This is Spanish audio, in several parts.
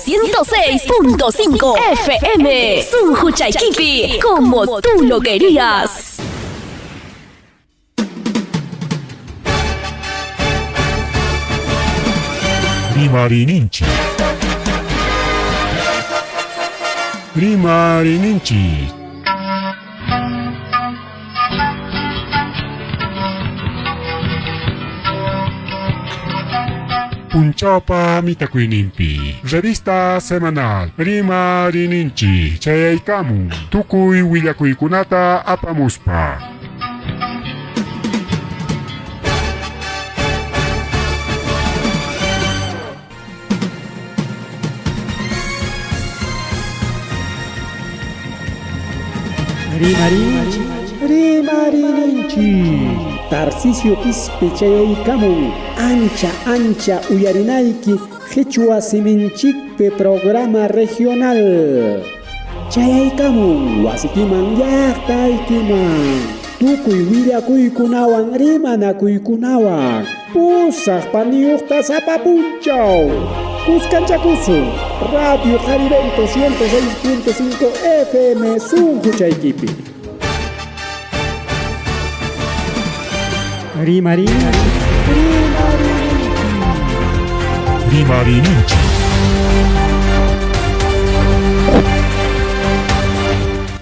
106.5 FM. Sunju Chaikipi, como tú lo querías. Rimarininchi. Rimarininchi. Punchapa mitakuinimpi. Revista semanal. Rimarininchi. Chayaykamu. Tukuy willakuykunata apamuspa. Rimarininchi. Tarcisio Quispe chayaykamun ancha uyarinayki Quechua Siminchikpe programa regional. Chayaykamun wasikiman llaqtaykiman tukuy willakuykunawan rimanakuykunawan pusaq paniyuqta sapapunchaw kuskanchakusun Radio Jarivento 106.5 FM Sunju Chaykipi. Rimarininchi.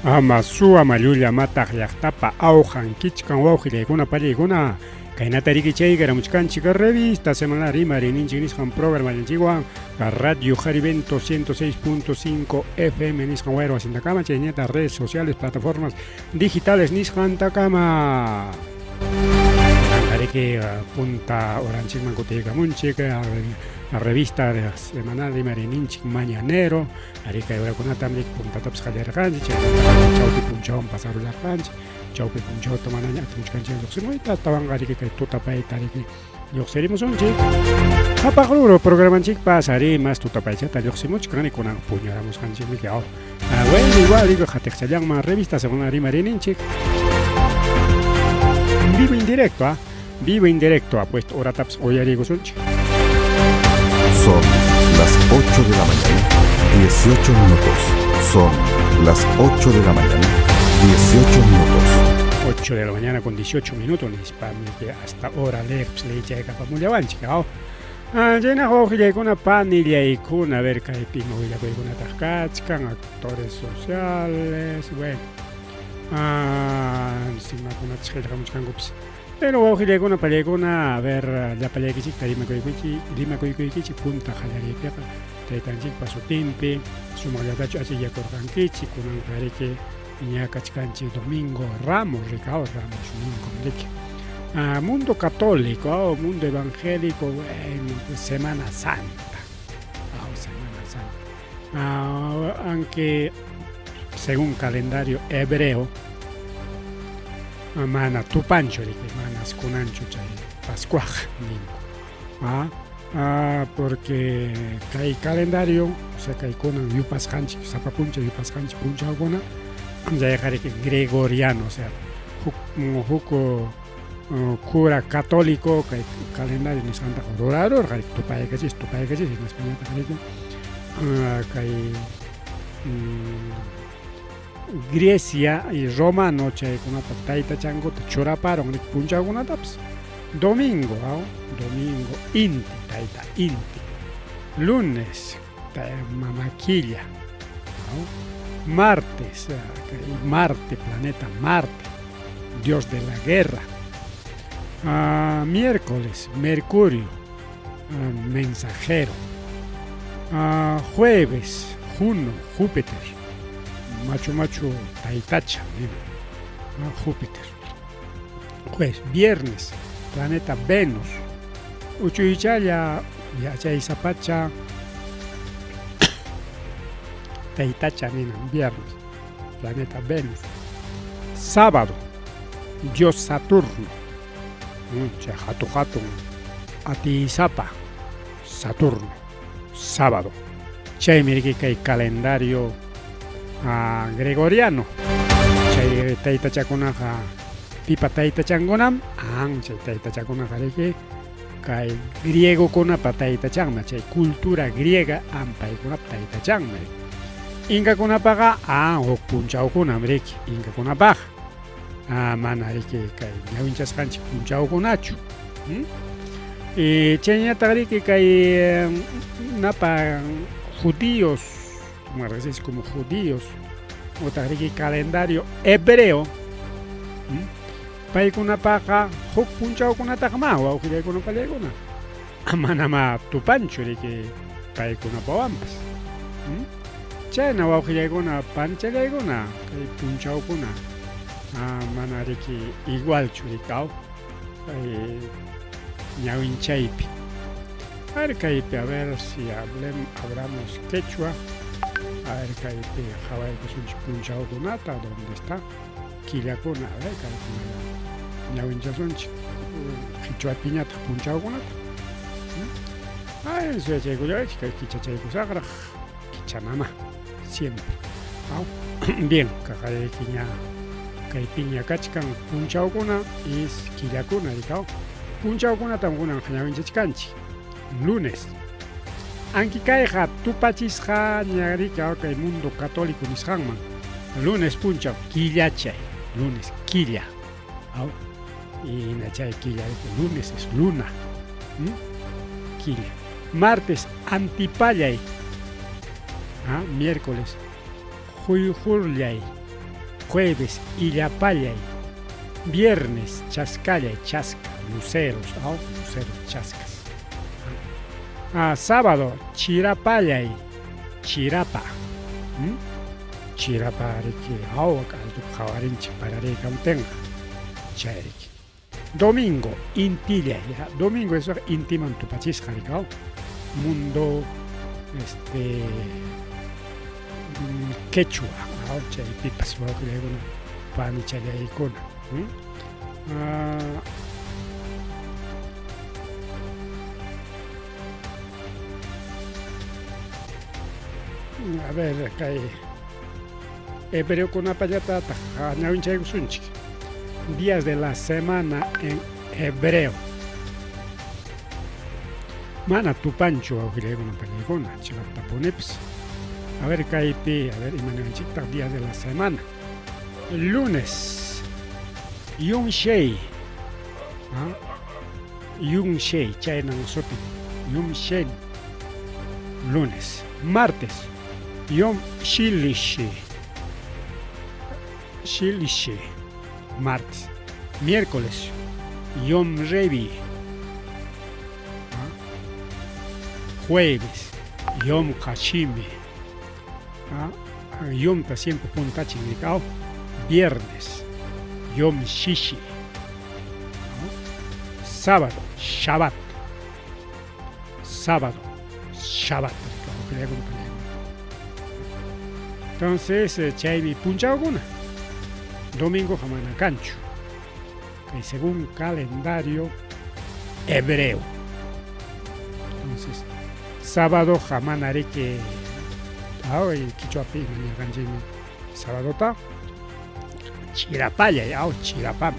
Amasua mayulla mataq llaqtapa awqan kichkan wawqillaykuna pallaykuna kaynata riqichay muchkanchik revista semanal Rimarininchi nisqan programa llanchikwan Radio Jarivento 106.5 FM nisqan wayra wasintakama chayñata redes sociales plataformas digitales nisqan takama ariki punta oranchikman kutiykamunchik la revista semanal Rimarininchi mañanero arika urakunatamrik puntatapas qallarqanchik chawpi punchawan pasarullarqanchik chawpi punchawta mana ñaqtimuchkanchik lluqsimuyta astawan ariki kay tutapayta ariki lluqsirimusunchik hapaqruro programanchikpas arimas tutapaychata lluqsimuchkan kunan puñuramusqanchikmi bueno igual digo qhatiqchallanman revista semanal Rimarininchi vivo indirecto puesto horatapas uyarikusunchik. Son las 8 de la mañana, 18 minutos. Son las 8 de la mañana, 18 minutos. 8 de la mañana con 18 minutos. Que hasta ahora le llega para mullawanchik. Llena hojillaykuna panillaykuna a ver kaypima willakuykuna tajkachkan actores sociales, bueno. Simakunatas qillqamuchkankupas. Pero hojillaykuna pallaykuna a ver la pallaykichikta rimakuykichik punta qallariypiqa taytanchikpa sutinpi sumaqllatachu achillakurqankichik kunan qariki ñakachkanchik Domingo Ramos Domingo mundo católico mundo evangélico bueno pues Semana Santa aunque según calendario hebreo mana tupancho manas kunancho chay Pascua porque kay calendario o sea kay kunan yupasqanchik sapapuncha yupasqanchik punchawkuna yayqariki gregoriano o sea huko cura católico kay calendario nisqanta ruraro tupaykachis en español qariki kay Grecia y Roma no chaykunata taytachankuta churaparon punchawkunatapas domingo inti lunes mamaquilla martes Marte planeta Marte dios de la guerra miércoles Mercurio mensajero jueves Juno Júpiter macho Taitacha Júpiter jueves viernes planeta Venus Uchuychaya Yachaysapacha Taitacha viernes planeta Venus sábado dios Saturno Hatun Atizapa Saturno sábado chaymiriki kay calendario gregoriano chay taytachakunaqa pipa taytachankunam chay taytachakunaqa riki kay griego kunapa taytachanma chay cultura griega ampaykunapa taytachanma inca kunapaqa huk punchawkunam riki inca kunapaqa mana riki kay ñawinchasqanchik punchawkunachu chayñataq riki kay napa judíos como judíos utaq riki calendario hebreo paykunapaqa huk punchawkunataq ma wawqillaykuna palaykuna manama tupanchu riki paykunapawanpas chayna wawqillaykuna panchallaykuna kay punchawkuna mana riki igualchu rikaw ñawinchaypi a ver kaypi a ver si hablamos quechua a ver kaypi qhawaykusunchik punchawkunata donde está killakuna a ver kaykuna ñawinchasunchik qhichwapiñataq punchawkunata suyachaykuyachik kay kichachaykusaqraq kichanama siempre bien kaqaykiña kaypiña kachkan punchawkuna y killakuna rikaw punchawkunatam kunan ñawinchachkanchik lunes anki kayqa tupachisqa ña rikaw kay mundo católico nisqanman lunes punchaw killachay lunes quilla y nachay quilla lunes es luna quilla martes antipallay miércoles Juyjurllay, jueves illapallay, viernes chascallay, chasca, luceros, luceros, chascas. Sábado chirapallay, chirapa. Chirapa riki awak altu khawarinchi parare kamtenga. Chayriki. Domingo intillay, domingo eso intiman tu pachisqa rikao. Mundo quechua, chaypipas wawqillaykuna panichallaykuna. A ver, kay hebreo pallatataq ñawinchaykusunchik días de la semana en hebreo. Mana tupanchu wawqillaykuna pallaykuna chayta tapunipis. A ver, kaypi, a ver, imananchikta días de la semana. Lunes, Yom Shei. Yom Shei, chayna nosotros. Yom Shei, lunes. Martes, Yom Shilishi. Shilishi, martes. Miércoles, Yom Revi. Jueves, Yom Hashimi. Yom ta siempre punta chingicao. Viernes, Yom Shishi. Sábado, Shabbat. Sábado, Shabbat. Entonces, chaymi punchawkuna. Domingo jamana cancho. Que según calendario hebreo. Entonces, sábado jamana que quichuapi maniakanchimi sábado ta chirapalla chirapam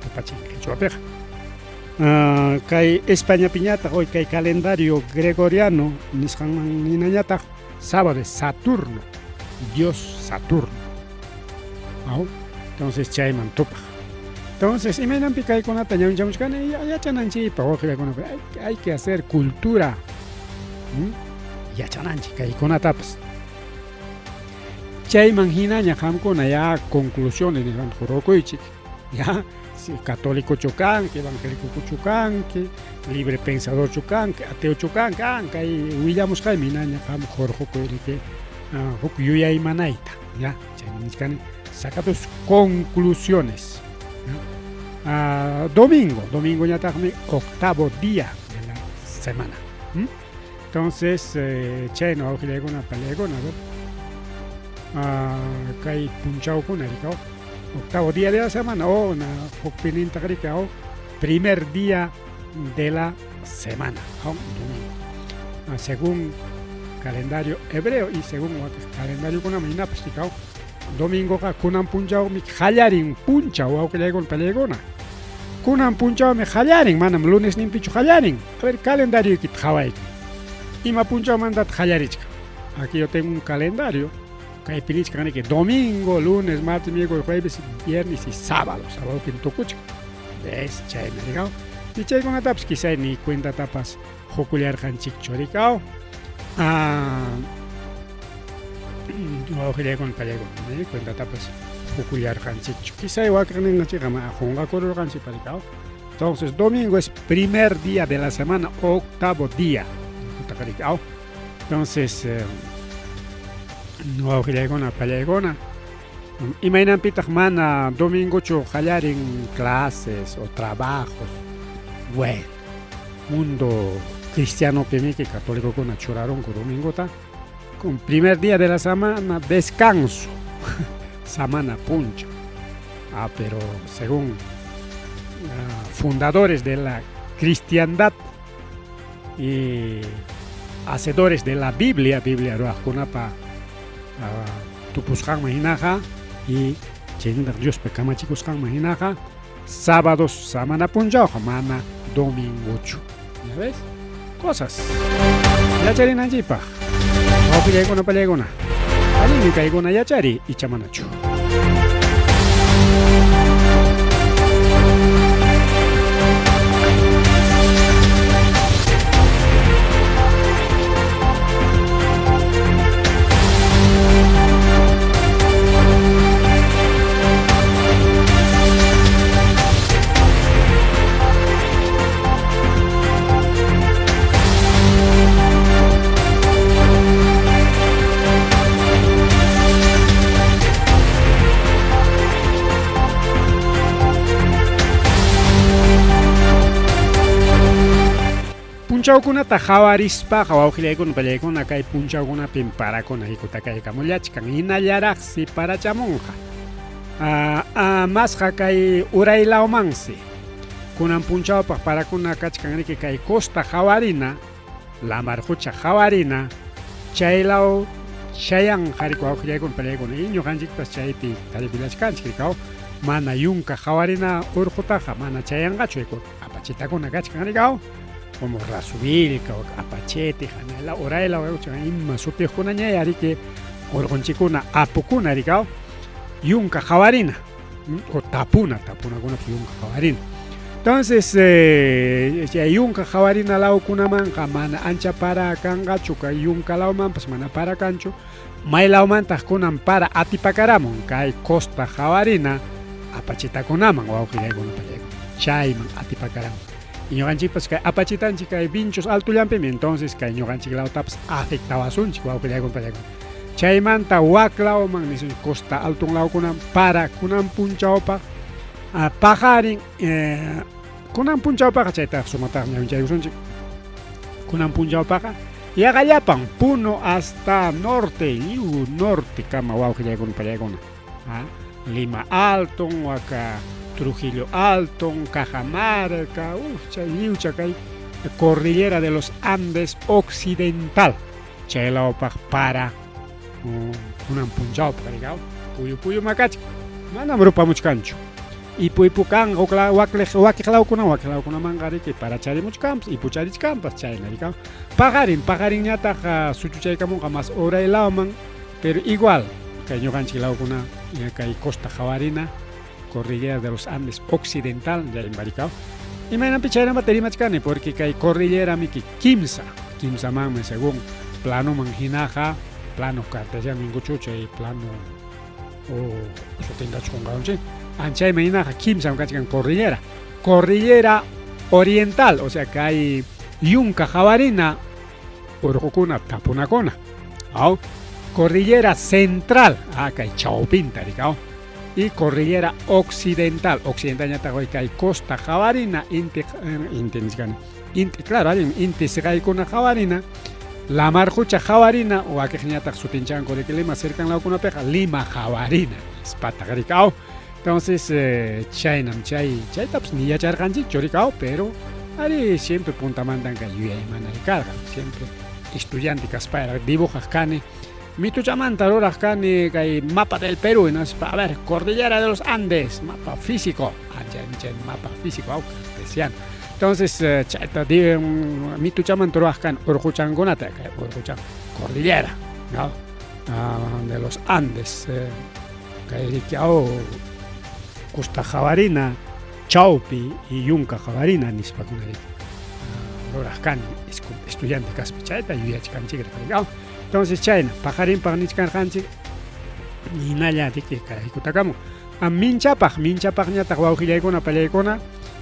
tupachin quichuapeja kay España piñata hoy kay calendario gregoriano nisqanman ninañata sábado es Saturno, Dios Saturno. Entonces chayman tupaj. Entonces imaynampi kaykunata ñawinchamuchkani yachananchikpa wawqillaykuna hay que hacer cultura yachananchik kaykunatapas. Chayman hinaña qamkuna ya conclusiones nisqan hurukuychik ya si católico chukanki, evangélico chukanki, libre pensador chukanki, ateo chukanki, kay willamusqaymi hinaña qam hurqukuyri huk yuyaymanayta ya chaymi nisqani saca tus conclusiones. Domingo ñataqmi octavo día de la semana. Entonces chayno wawqillaykuna pallaykuna kay punchawkuna rikaw octavo día de la semana na hukpininta rikaw primer día de la semana domingo según calendario hebreo y según calendario kuna minapas rikaw domingo ka kunan punchawmi hallarin punchaw wawqillaykuna pallaykuna kunan punchawmi hallarin, manam lunes nimpichu hallarin. A ver, calendario ikita hawayki. Ima punchawmantata hallarichka. Aquí yo tengo un calendario. Kay pilichka que domingo, lunes, martes, miércoles, jueves, viernes y sábado. Sábado pintukuchka. ¿Ves? Chay me digao. Y chay con tapas quizá ni cuenta tapas joculiar hanchikcho rigao. Ojalá con palago, cuenta tapas joculiar hanchikcho. Quizá igual que en la chica ma jonga corro hanchiparicao. Entonces domingo es primer día de la semana, octavo día. Entonces no ojalá palayagona. Imagina pitach mana domingo cho hallar en clases o trabajos. Bueno, mundo cristiano que católico con churaron con domingo ta. Con primer día de la semana descanso. Semana puncha. Pero según fundadores de la cristiandad y hacedores de la Biblia Ruach Kunapa Tupushan Mahinaja y Dios pecama chicos kan Mahinaja, sábados semana punja mana domingo. ¿Ya ves? Cosas. Ya chari nanjipa. Ofi con palegona. Alimi kaigona ya chari y chamanachu. Punchawkunata hawarispa hawawqillaykuna pallaykuna kay punchawkuna pimparakuna hikutaka kamullachkan hinallaraqsi parachamunqa masqa kay uraylawmansi kunan punchawpaq parakuna kachkanriki kay costa hawarina lamarqucha hawarina chaylaw chayan qhariku wawqillaykuna pallaykuna y ñuqanchikpas chaypi taripillachkanchik rikaw mana yunka hawarina urqutaqa mana chayanqachu apachitakuna kachkanrikaw como Rasubilka o Apachete, Janela, Oraila, Ima, Sutejuna, Ñayari, Orgonchicuna, Apukuna, Ricao, Yunca Javarina, o Tapuna, con Yunca Javarina. Entonces, Yunca Javarina, la Ocunamanja, Mana Ancha para Kangachuca, Yunca Lauman, pues Mana para Cancho, Mailauman, Tascunan para Atipacaramon, Kai Costa Javarina, Apacheta Conaman, o Aujileguna Palego, Chaiman, Atipacaramon. Y ñuqanchikpas kay apachitanchik kay vinchos altullampimi entonces kay ñuqanchiklawtapas afectawasunchik wawqillaykuna pallaykuna chaymanta waklawman nisun costa altunlawkunan para kunan punchawpaq pajarin kunan punchawpaqa chaytaqa sumataq ñawinchaykusunchik kunan punchawpaqa yaqallapan Puno hasta norte Liu norte kama wawqillaykuna pallaykuna Lima Alto waka Trujillo Alto, Cajamarca, Liucha, Cordillera de los Andes Occidental. Chaylaopaj para unan punchao parigao, puyo makachi. Manam rupa muchkancho. Y puipukan wakiklaukuna mangariki para chari muchkamps y pucharich campas chaynarikao. Pajarin ñataqa suchuchaykamunqa mas oraylawman, pero igual kay ñuqanchiklaukuna kay Costa Javarina. Cordillera de los Andes Occidental, ya en Baricao. Y me han pichado materia machcane porque hay cordillera miki Kimsa mame según plano manjinaja, plano cartesiano minguchucha y plano o sotinga chungaunche. Ancha y meninaja Kimsa machcan cordillera oriental, o sea que hay Yunca Javarina, Urjukuna Tapunacona. Cordillera central, que hay Chaupinta, ricao. Y cordillera occidental ñata hay Costa Javarina, claro, hay Inti Javarina, la Marjucha Javarina, o aquí ñata Sutinchanco de Lima, cerca en la Cunapeja, Lima Javarina, Espatagaricao. Entonces, Chaynam, Chay taps ni ya charganchi, choricao, pero ahí siempre punta mandan que ayuda y mana de carga, siempre estudiante caspara, dibujas cane. Mito chamanta ahora acá ni mapa del Perú, ¿no? A ver, cordillera de los Andes, mapa físico. chay mapa físico au cartesiano. Entonces chayta mitu chaman turuajkan urquchankunata kay urquchan cordillera, ¿no? De los Andes, kay rikiao Costa Javarina, Chaupi y Yunka Javarina nispakunari. Rurajkan estudiante kaspi chayta yuyachkanchik rikarikao. Entonces chayna pajarin pagnichkanchik ninalla tiki kaykutakamu. Minchapaq ñataq wawqillaykuna pallaykuna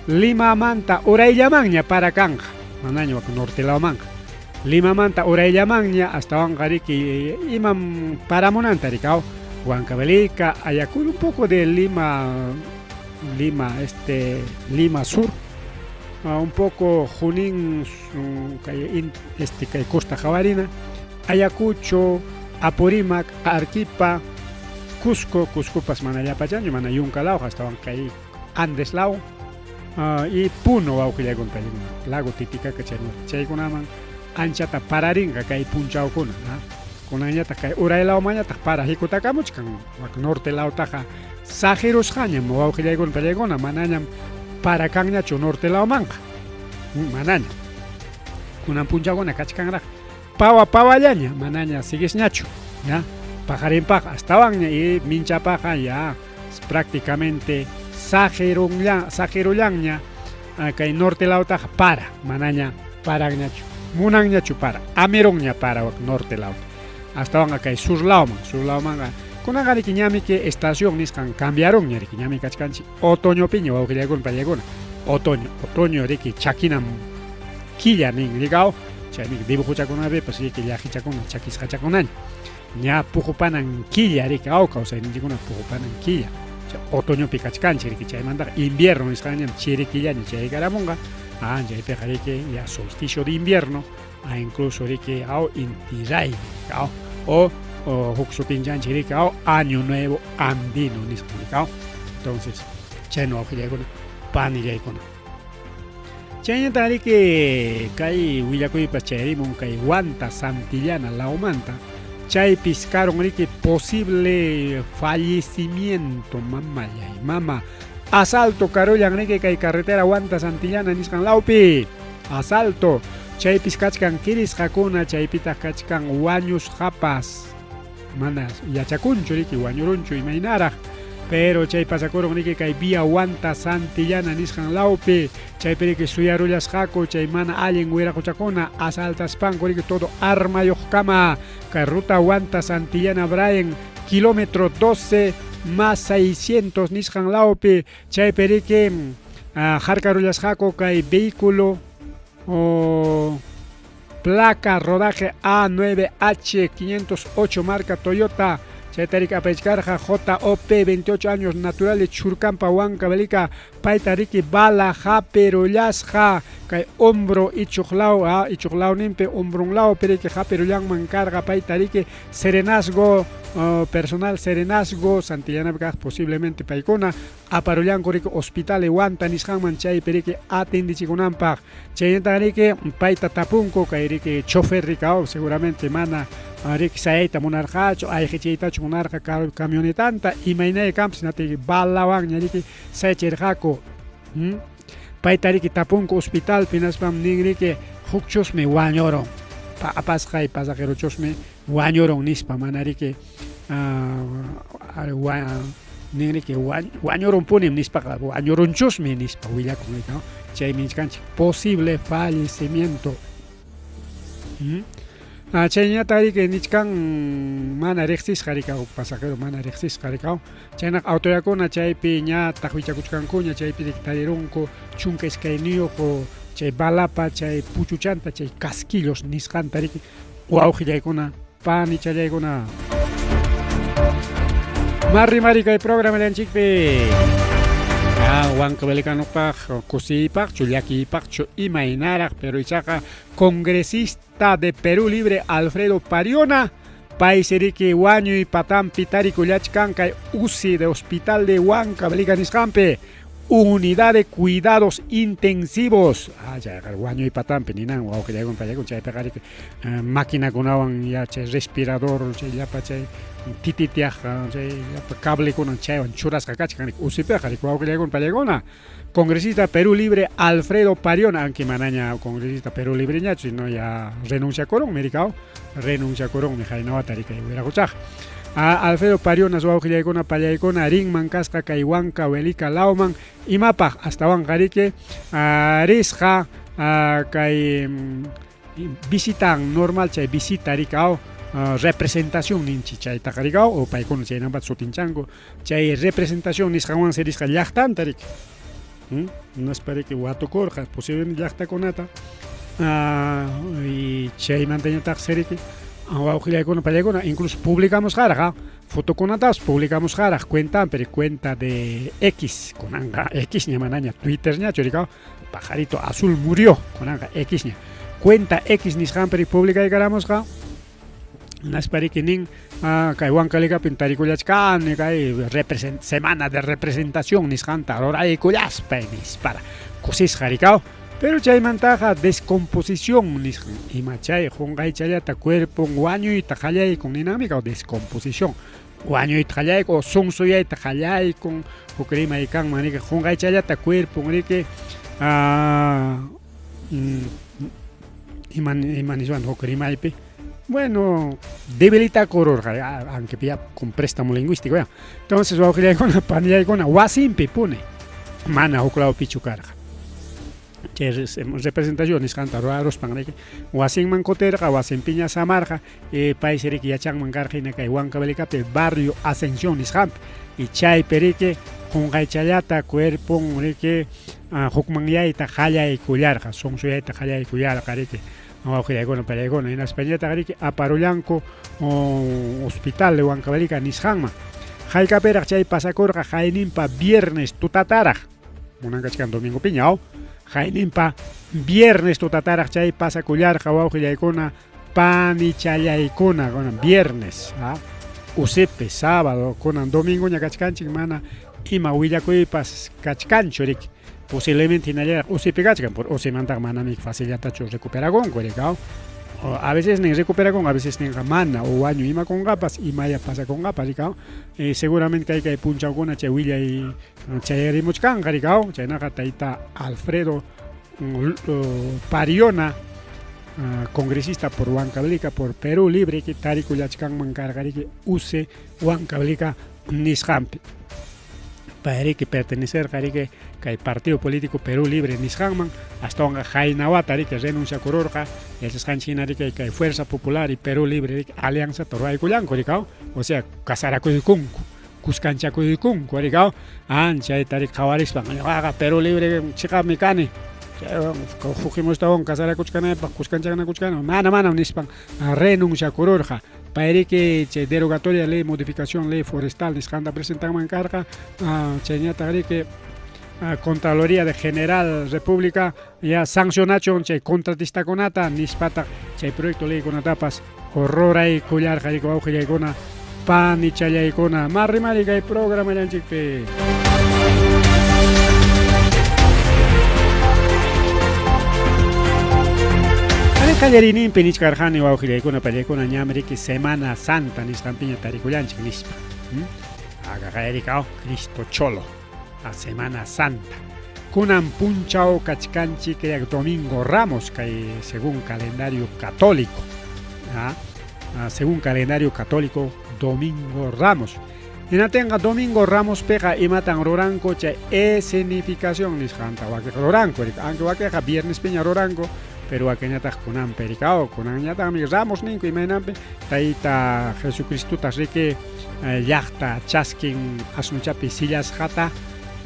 Limamanta urayllamanña para kanja, manaña wak nortelawmanqa. Limamanta urayllamanña hasta wanqariki imam paramunanta rikao. Huancavelica, Ayacucho, un poco de Lima Sur, un poco Junín, Costa Javarina, Ayacucho, Apurímac, Arequipa, Cusco pas manayapachan, manayuncalao, hasta Huancay, Andeslao, y Puno, Auquillagon Película, lago típica que chaykunaman, anchata pararinga, que hay punchaukuna, kunanyata kay uraylaw mañata para hikutakamuch kan wak norte law taja sajeros haña mo wawqillaygun pallaykuna manañam para kanñachu norte law manqa manaña kunan punchakuna kachkanraq pawallaña manaña siguisñachu ya pajarinpaqa astawanña y minchapaqa ya prácticamente sajerullaña kay norte law taja para manaña parañachu munanñachu para amironña para wak norte law hasta van acá sur lauman con agari kiñami que estación niskan cambiaron ñari kiñami kachkanchi otoño piño o que con pallegona otoño riki chakinam quilla ning digao chami dibujo chakona be pues que ya hichakona chakis hachakonan ña pujupanan quilla riki au causa ni digona pujupanan quilla otoño pikachkanchi riki chay mandar invierno niskan chiri quilla ni chay garamonga ya pejaré que ya solsticio de invierno incluso riki au intirai ao o Huxupinjan Chiricao, Año Nuevo Andino Niscanicao. Entonces, Cheno Ojillegona, Pan y Jaicona. Chayna Tariki, Kai Willacuipa Cherimun, Kai Guanta Santillana, La Humanta, Chay piscaron Riki posible fallecimiento, mama. Asalto, Carolan Riki, Kai Carretera Guanta Santillana, Niscan Laupi. Asalto. Chay piskachkan kiris hakuna chay pitas kachkan wañus japas manas yachacuncho riki wañuruncho imaynaraj pero chay pasakuron riki kay vía Guanta Santillana nisqan laupi chay periki suyarullas jaco chay mana allen wiraquchakuna asaltas panco riki todo armayoq kama kay ruta Guanta Santillana Braen kilómetro 12 más 600 nisqan laupi chay periki jarkarullas jaco kay vehículo o placa rodaje A9H508 marca Toyota Chaytarika Pechkarja JOP 28 años naturales Churcampa Huancavelica Paitariki Bala Japerullasja Kay hombro Ichuglao Nimpe Hombrunglao Perike Japerullan Mancarga Paitariki Serenazgo personal Serenazgo Santillana posiblemente Paicona Aparullan Corrico Hospital Guanta Nishanman Chay Perike Atendichikunampa Chayantarike Paita Tapunco Kairike Chofer Ricao seguramente mana Rick Saeta Monarjacho, Aichitacho Monarja camionetanta y Maine Camps Nati Balawan Yariki Secherjaco Paitariki Tapunco Hospital Pinaspam Nigrike Huchos me Guañoro Pasja y pasajeros me Guañoro Nispa Manarike Nigrike Guañoro Punim Nispa Guañoronchos me Nispa Huillaco Chayminscanchi posible fallecimiento. Chayna tariki nichkan mana rexis jarikao pasajero mana rexis jarikao chayna autoyakuna chaypi ña tahuichakuchkankuña chaypi tarirunku chunka iskayniyuq chay balapa chay puchuchanta chay casquillos nisqan tariki wawqillaykuna pani challaykuna mari kay programa lanchikpi Huancavelicanopaj, Cusipaj, Chullakipaj, Imaynaraj, pero Ichaja, congresista de Perú Libre, Alfredo Pariona, Paiseriki, Huaño y Patán, Pitari, Cuyachcanca, UCI de Hospital de Huancavelicaniscampe, Unidad de Cuidados Intensivos. Ya, Huaño y Patán, Peninan, o que ya con Payaco, Chay Pegari, máquina con agua, ya, respirador, ya, Pachay. tititiaj cable con chaywan churasqa kachkan usipeqa wawqillaykuna pallaykuna congresista Perú Libre Alfredo Pariona, aunque manaña congresista Perú Libre ñachu, sino ya renuncia corón, mericao, renuncia corón, me jainaba tarika y hubiera escuchado. Alfredo Pariona, su auxillaykuna pallaykuna, ringman kasqa kaywanka, welika lauman, y mapa hasta wanqarique, risqa, kay visitan normal chay visita ricao, representación ninchi chay takarigao o paykuna chay nampat sotinchango, chay representación nisqawan se risqa llaqtan tarik. No es para que Guato Corja, posiblemente ya está con nata. Y Chay mantenía taxerique. Incluso publicamos jara, fotoconatas, publicamos jara, cuenta de X, con anga X ni manaña, Twitter ni choricao, pajarito azul murió, con anga X ni. Cuenta X ni scamper publica y caramos ja. Nas para que nin kaiwan kalika pintarikullachkan kai semana de representación nis canta ahora hay cullas penis para cosis jaricao pero chay mantaja descomposición nis y machay jongai chayata cuerpo guaño y tajallay con dinámica o descomposición guaño y tajallay o sonsoya y tajallay con ukrima y kan manika jongai chayata cuerpo nike imanisuan ukrima y bueno, debilita coror, aunque pilla con préstamo lingüístico. ¿Ya? Entonces, voy a con la panilla con Wasimpi pone. Mana o clavo pichucar. Representaciones canta raros panreque. Wasim mancoterga, Wasim piña samarja, país erique yachang mangarja y Huanca Belicape, barrio Ascensión Ishamp. Y chay perique, Jungai chayata, cuerpo, rique, Hukmanyaita, Jaya y Cullarja, son suyaita, Jaya y Cullarja, careque. En España tagariki aparullanco hospital de Huancavelica Nishanma. Jaika perak chay pasacorja jainimpa viernes tutataraj. Unancachican domingo piñao. Jainimpa viernes tutataraj chay pasacullar jawaujillaicona pani chayaicona con viernes. Usepe sábado con domingo ñacachcanchik mana ima huillacuipas cachcanchorik. Posiblemente en o se pegacan por o se mandan manami facilita cho recuperagon cuerecao a veces ni recuperagon a veces ni mana o año ima con gapas y maya pasa con gapas ricao seguramente hay que puncha alguna chewilla y chayeri muchkan ricao chaynaga taita Alfredo Pariona congresista por Huancavelica por Perú Libre que tarico yachkan mancargari que use Huancavelica nishampi para que pertenecer que el partido político Perú Libre Nishanman hasta un Jainawatari que renuncia a Cororja y el Schanchina que hay Fuerza Popular y Perú Libre Alianza Torra y Cuyanco o sea Casaraco y Kunku Cuscanchaco y Kunku ancha y Tarik Jawaris haga Perú Libre chica mecane Fujimos tabón Casaraco Cuscanchana Cuscana mana nispan renuncia a Cororja para que derogatoria ley modificación ley forestal niscanda presentan mancarga cheñata que Contraloría de General República ya sancionaron che contratista conata nispata che proyecto ley con etapas horror ahí collar jarico auge y con pan y chaya y con marri marica y programa ya chipe Callerini Penich Carjani o auge y con película ñamri que Semana Santa ni estampiña tariculanchi nispa Agagaericao Cristo Cholo a Semana Santa. Kunan punchao cachcanchi que Domingo Ramos, que según calendario católico. Según calendario católico, Domingo Ramos. Y no tenga Domingo Ramos pega y matan Roranco, che escenificación ni janta, o que Roranco, aunque va que viernes peña Roranco, pero a que ñatas kunan pericao, kunan ñata mi Ramos ninco y menampe, taita Jesucristo tasrique yachta chaskin asnuchapi sillas jata.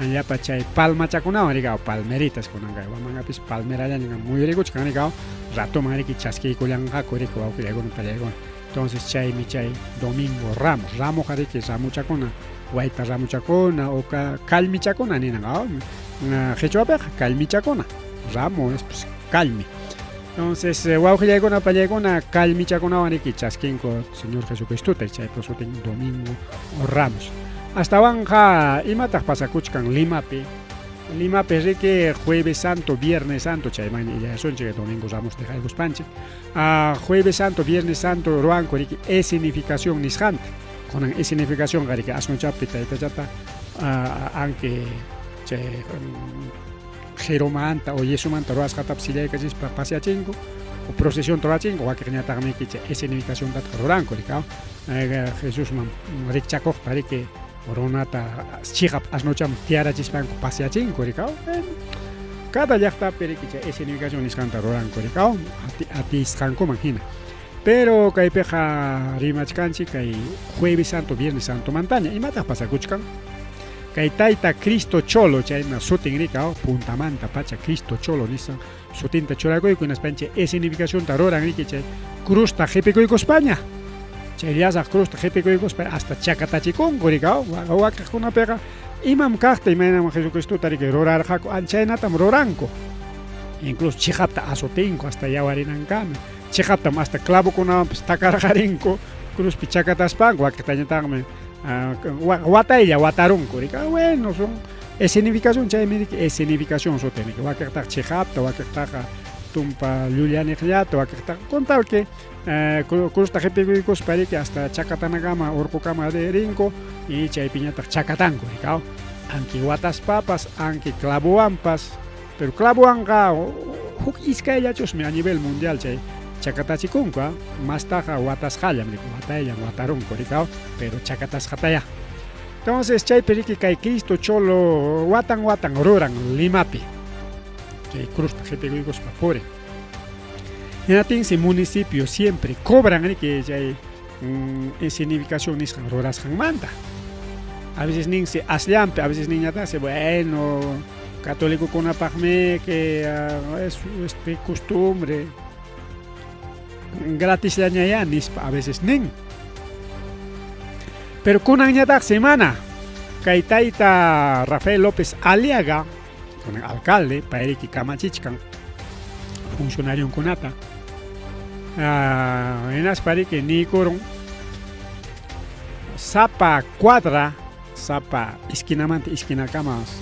Allá pachay palma chacuna maricao palmeritas con anga vamos a palmera ya muy rico chicanicao rato mariqui chasqui colanga corico au que con pelegon entonces chay mi chay Domingo Ramos jarique ramu chacona guaita ramu chacona o calmi chacona ni nanga na jechuape calmi chacona ramo es pues calmi entonces guau que con a pelegona calmi chacona mariqui chasquin con Señor Jesucristo chay pues Domingo Ramos hasta Banja y matas pasacuchcan Limape que Jueves Santo, Viernes Santo, chaymani ya son que Domingo Ramos de Jaigos Panche, Jueves Santo, Viernes Santo, Roanco, es significación nishante, con escenificación gari que asno chapita ita chata anque che geromanta o yesumanta roas hatap silay kajis pa pasiachingo o procesión torachingo wa kirnya tagme que escenificación tat roranko rikao Jesús man rikchakoj tari que oronata chigap asno cham tiara chispanko pasiachingo rikao cada llaqta perikicha escenificación iskanta roranko rikao ati iskanko manhina. Pero kay peja rimachkanchi kay Jueves Santo, Viernes Santo mantaña. Imata pasakuchkan. Kay taita Cristo Cholo chayna sutin rikao Punta Manta pacha Cristo Cholo nisa sutinta chorakoy kunas panche escenificación taroran riki chay cruz ta jepekoy España. Chay riasa cruz ta jepekoy España hasta Chacatachikon rikao waka kuna pega imam kahta imanam Jesucristo tarike rorar jako anchaynatam roranko. Incluso chihapta azotinko hasta yawarinankami. Chihaptam hasta clavo kuna takargarinko cruz pichakataspanko wakatañatagme wataya watarunko rika bueno son escenificación chay escenificación sotenik wakata chihapta wakata tumpa llullanikllata wakata con tal que cruz tajepikos para que hasta chakatanagama orkokama de rinko y chay piñata chakatanko rika anki watas papas anki clavoampas pero clavoanga huk iskayachosme a nivel mundial chay Chacatachikunka, más taja watas hayam, wataya, watarun, coricao, pero chacatas hataya. Entonces, chay perique kay Cristo Cholo, watan, roran, limapi. Chay cruz, jepeguigos papore. En atinse municipio siempre cobran que chay escenificación niscan roras manta. A veces ninse aslampe, a veces niñata se bueno, católico con apagme que es costumbre. Gratis la ñaya nispa a veces nin. Pero con añadak semana, Kaitaita Rafael López Aliaga, con el alcalde, Paeriki Kamachichkan, funcionario en Kunata, en Aspari que ni coron, Sapa cuadra, Sapa esquinamante, esquina camas,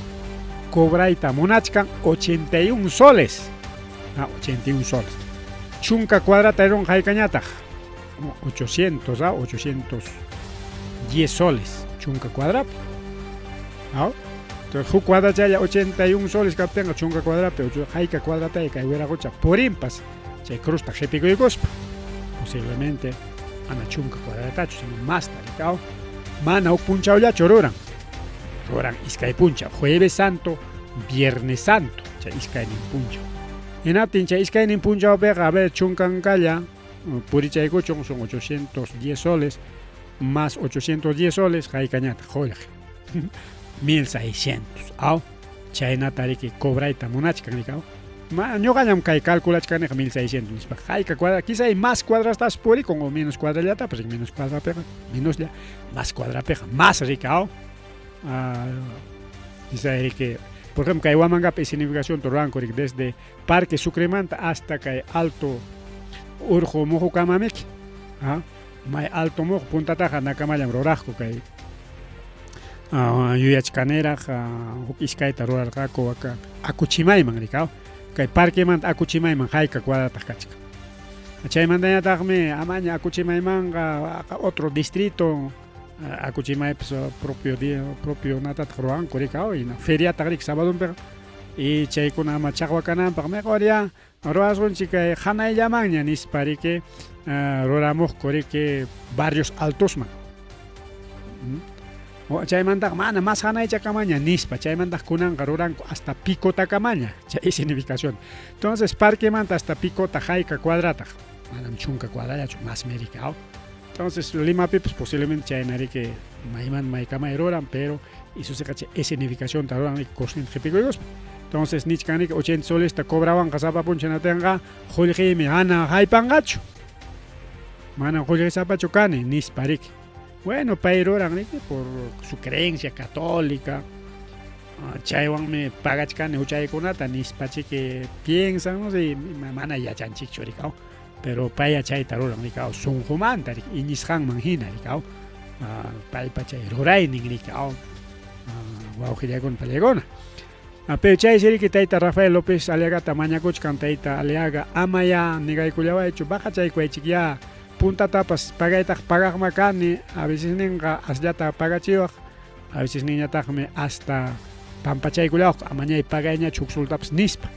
cobraita monachkan 81 soles. 81 soles. Chunka cuadra taeron jaicañata 800, 810 soles. Chunka cuadra. Entonces, ju cuadra chaya 81 soles captenga chunka cuadra, pero jaica cuadra tay hubiera gocha por impas. Chay crusta jepico y gospa. Posiblemente ana chunka cuadra tacho, sino más taricao. Mana o punchao ya chororan. Roran iskay puncha. Jueves Santo, Viernes Santo. Chay iskay nin puncha. En atincha iskay nin puncha pega a ver chunkan kaya. Purichay gochon son 810 soles. Más 810 soles, jaicañata, joder. 1600. Chayna tariki cobraita monachkan nikao. Yo gañam kay calculachkan 1600 nispa. Jaica cuadra, quizá hay más cuadras tas puri con o menos cuadra ya, pues menos cuadra pega, menos ya, más cuadra pega, más ricao. Dice que por ejemplo, que Huamanga significación Toranco desde Parque Sucremanta hasta que Alto Urjo Mojo Kamamek, May Alto Mojo Punta Taja Nakamayam Rorajo que Yuyachcanera, Iskaita Rorarco, Akuchimayman Ricao, que Parque Mant Akuchimayman Haika Cuadra Kachka. Chaymandaya Tagme, Amaña Akuchimayman, otro distrito. Akuchimay propio natat Roranco Ricao y feria Tagrik sábado y chaykuna machagwakanan pa mejoria roason chica hanay llamaña nispari que roramos que barrios altos man chaymanta mana más hanay chacamaña nispa chaymanta kunan Roranco hasta pico tacamaña chay significación. Entonces parque manta hasta pico tajaica cuadrata manam chunka cuadrada más mericao. Entonces Lima pues posiblemente chaynari que maiman maikama eroran pero eso se cache escenificación taroran y costen jepigos. Entonces nichkani 80 soles te cobraban casapa punchanatenga jolje me ana haipangacho. Mana jolje sapacho cane nisparik. Bueno, pairoran por su creencia católica. Chaywan me pagachkane uchay kunata nispachi que piensan no sé mana ya chanchik choricao. Pero paya chay taroran ricao son humanta y nishan manjina ricao pay pachay roray ning ricao guaujiya con palegona pero chay seri que taita Rafael López Aliaga tamaña coch cantaita Aliaga amaya nigay kullawa hecho baja chay kuay chiquia puntatapas pagaytaq pagaqmakani a veces ninqa asllata pagachiwaq a veces niñataqmi hasta pampachaykullawaq amañay pagayñachu huksultapas nispa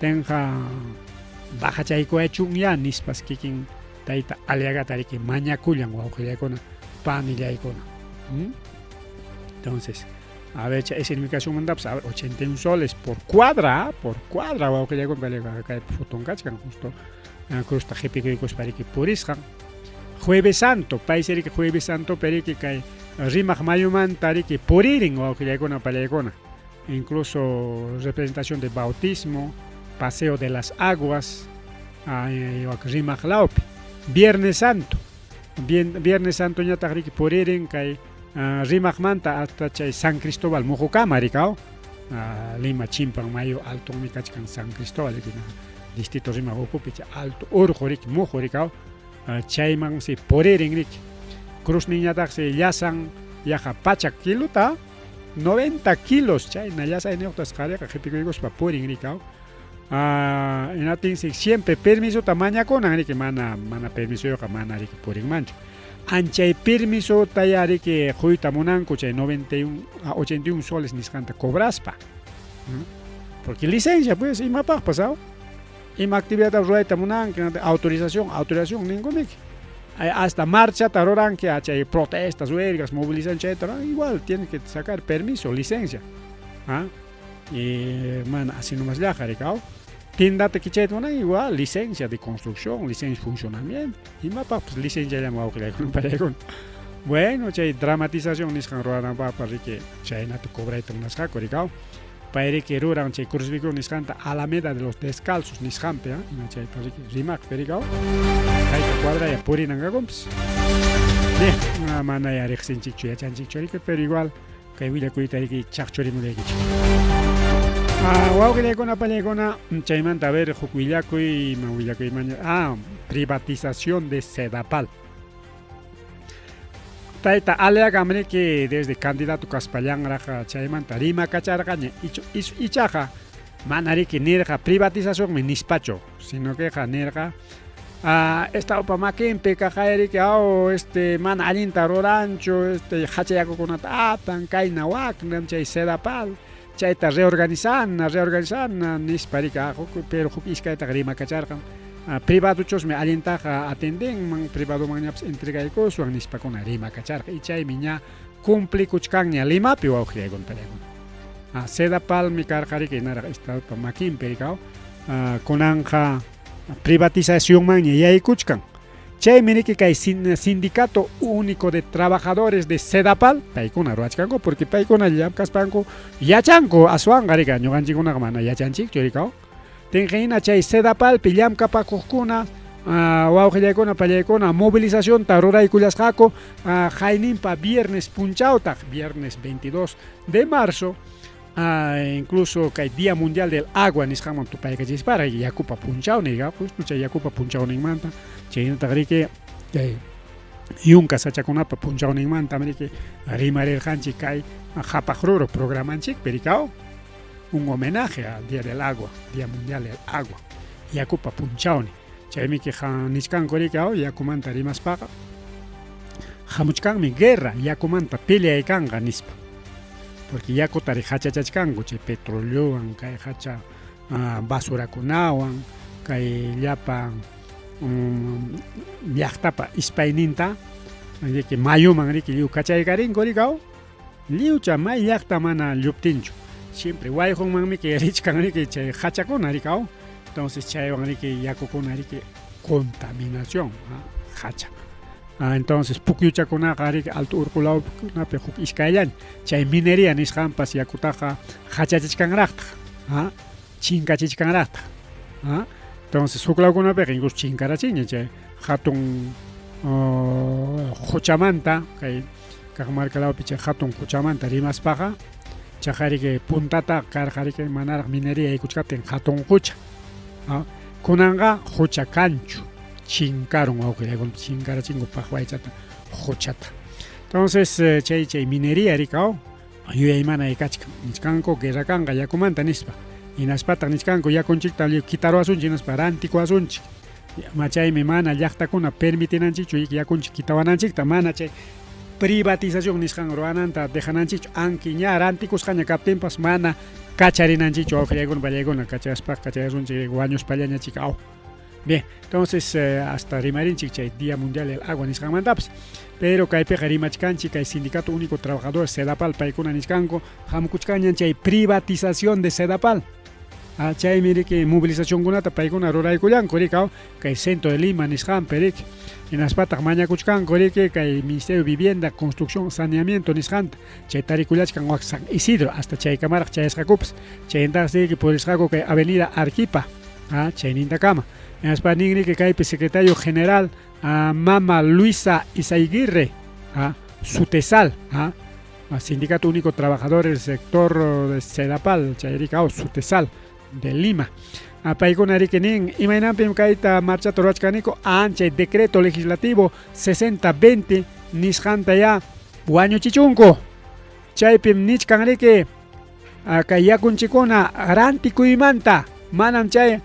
tenqa bajachaykuwachun ya nispas kikin tayta aliagata riki mañakullan wawqillaykuna panillaykuna. Entonces a ver, esa significación mandaps, 81 soles por cuadra, wawqillaykuna paliqa kay futun kachkan justo crusta jipikuykos pariki purisqa. Jueves Santo, paiseri que Jueves Santo periki kay rimaq mayumanta riki puririn wawqillaykuna paliaykuna. Incluso representación de bautismo, paseo de las aguas, rimaq lawpi. Viernes Santo, Viernes Santo ñataq riki puririn kay rimaqmanta hasta chay San Cristóbal muhukkama rikao. Lima Chimpan Mayo Alto mi kachkan San Cristóbal riki distrito rimaq ukupi alto urqu riki muhu rikao. Chayman si puririn riki cruz niñataq si llasan yaqa pachak kiluta 90 kilos chayna llasa eneutas qariqa qhipikuykospa purin rikao. Inatin si siempre permiso tamañakunan riki mana permiso yoqa mana riki purinmanchu. Anchay permiso taya riki quyta munanku chay 91 a 81 soles nisqanta cobraspa. Porque licencia pues imapaq pasao. Ima actividad ruayta munanki autorización ningunik. Hasta marcha taroranki chay protestas, huelgas, movilización etcétera, igual tienen que sacar permiso, licencia. Y man así nomás llaja rikao. Tindate kichayta igual licencia de construcción, licencia de funcionamiento. Imapaq pues licencia llama wawqillaykuna. Bueno, chay dramatización nisqan ruranapaqpa riki chaynata cobrayta munasqaku rikao. Pairiki ruran chay Cruzviku nisqanta Alameda de los Descalzos nisqanpi, chay pariki rimaq perikao. Kayta cuadraya purinankakunpis. Mana ya riqsinchikchu yachanchikchu riki, pero igual kay willakuyta riki chaqchurimuraykichu. Wawqillaykuna pallaykuna chaymanta a ver huk willakuy maña privatización de Sedapal. Tayta aleagamriki desde candidato Kaspallanraqa chaymanta rimakacharqaña ichaqa mana riki nirqa privatización mi nispacho, sino que nirqa estado makinpi kaqayriki mana allinta ruranchu hachayakukunata apan kayna waqnan chay Sedapal chayta reorganizana nispa rika pero huk iskayta rimakacharqan. Privadochosmi allintaqa atendenman, privadomanñapas entregaykuswan nispakuna rimakacharqa y chaymi ña cumplikuchkanña Limapi wawqillaykuna pallaykuna. Sedapalmi karqa riki naraq estado makinpi rikao kunanqa privatizacionmanña yaykuchkan. Chaymi riki kay sindicato único de trabajadores de Sedapal paykuna ruachkanku porque paykuna llapkaspanku yachanku aswanqa rika ñuqanchikkunaqa mana yachanchikchu rikao. Tenqina chay Sedapalpi llamkapakuqkuna wawqillaykuna pallaykuna movilización ta ruraykullasqaku hayninpa viernes punchautaq viernes 22 de marzo incluso kay Día Mundial del Agua nisqanman tupaykachispa yakupa punchaw niqa justo chay yakupa punchawninmanta chaynataq riki yunka sachakunapa punchawninmanta riki rimarirqanchik kay hapaq ruru programanchikpi rikao. Un homenaje al Día del Agua, Día Mundial del Agua. Yakupa punchawni. Chaymi ki nisqanku rikao yakumanta rimaspaqa. Hamuchkanmi guerra yakumanta peleaykanqa nispa. Porque yakuta hachachachkanku chay petróleuwan kay hacha basurakunawan kay llapan llaqtapa ispayninta riki mayuman riki liw kachaykarinku rikao. Liwcha may llaqta mana lluptinchu. Siempre wayqunmanmi que richkan riki chay hachakuna rikao. Entonces chaywan riki yakukuna riki contaminación hacha. Entonces pukyuchakunaqa riki alto urqulawkunapi huk iskayllaña chay minería nisqanpas yakutaqa hachachishkanraqta chinkachishkanraqta. Entonces huk lawkunapiqa incluso chinkarachiña chay hatun huchamanta kay kaq markalawpi chay hatun huchamanta rimaspaqa chajariki puntata karjariki manaraq minería yaykuchkaptin hatun hucha. Kunanqa hucha kanchu chinkarun wawqillaykuna chinkarachinku paqwaychata huchata. Entonces chay minería rikao yuyaymana yaykachkan nisqanku guerra kanqa yakumanta nispa. Inaspataq nisqanku yakunchikta kitaruwasunchik nispa rantikuwasunchik. Machaymi mana llaqtakuna permitinanchikchu yakunchik kitawananchikta mana chay privatización nisqan ruwananta dejananchikchu anki ña rantikusqaña kaptinpas mana kacharinanchikchu awqillaykuna pallaykuna kacharisunchik wañuspallanachik aw. Bien, entonces hasta rimarinchik chay Día Mundial del Agua nisqanmantapas. Pero kaypiqa rimachkanchik kay Sindicato Único Trabajador Sedapal paykuna nisqanku hamukuchkañan chay privatización de Sedapal. Chay miriki movilizacionkunata paykuna ruraykullanku rikaw kay Centro de Lima nisqanpi riki. Hinaspataq mañakuchkanku riki kay Ministerio de Vivienda, Construcción, Saneamiento nisqanta. Chay tarikullachkan wak San Isidro hasta chaykamaraq chayasqakupas. Chayintaqa riki purisqaku kay Avenida Arquipa. Chayninta kama. Hinaspa ningriki kaypi Secretario General Mama Luisa Izaguirre, Sutesal, Sindicato Único Trabajador del Sector de Sedapal, Chayricao, Sutesal, de Lima. Paykuna rikinin, imaynanpim kayta marcha torachkaniko, ancha decreto legislativo 6020 nisqanta ya wañuchichunku. Chaypim nichkan riki, kay yakunchikuna rantikuymanta, manam chay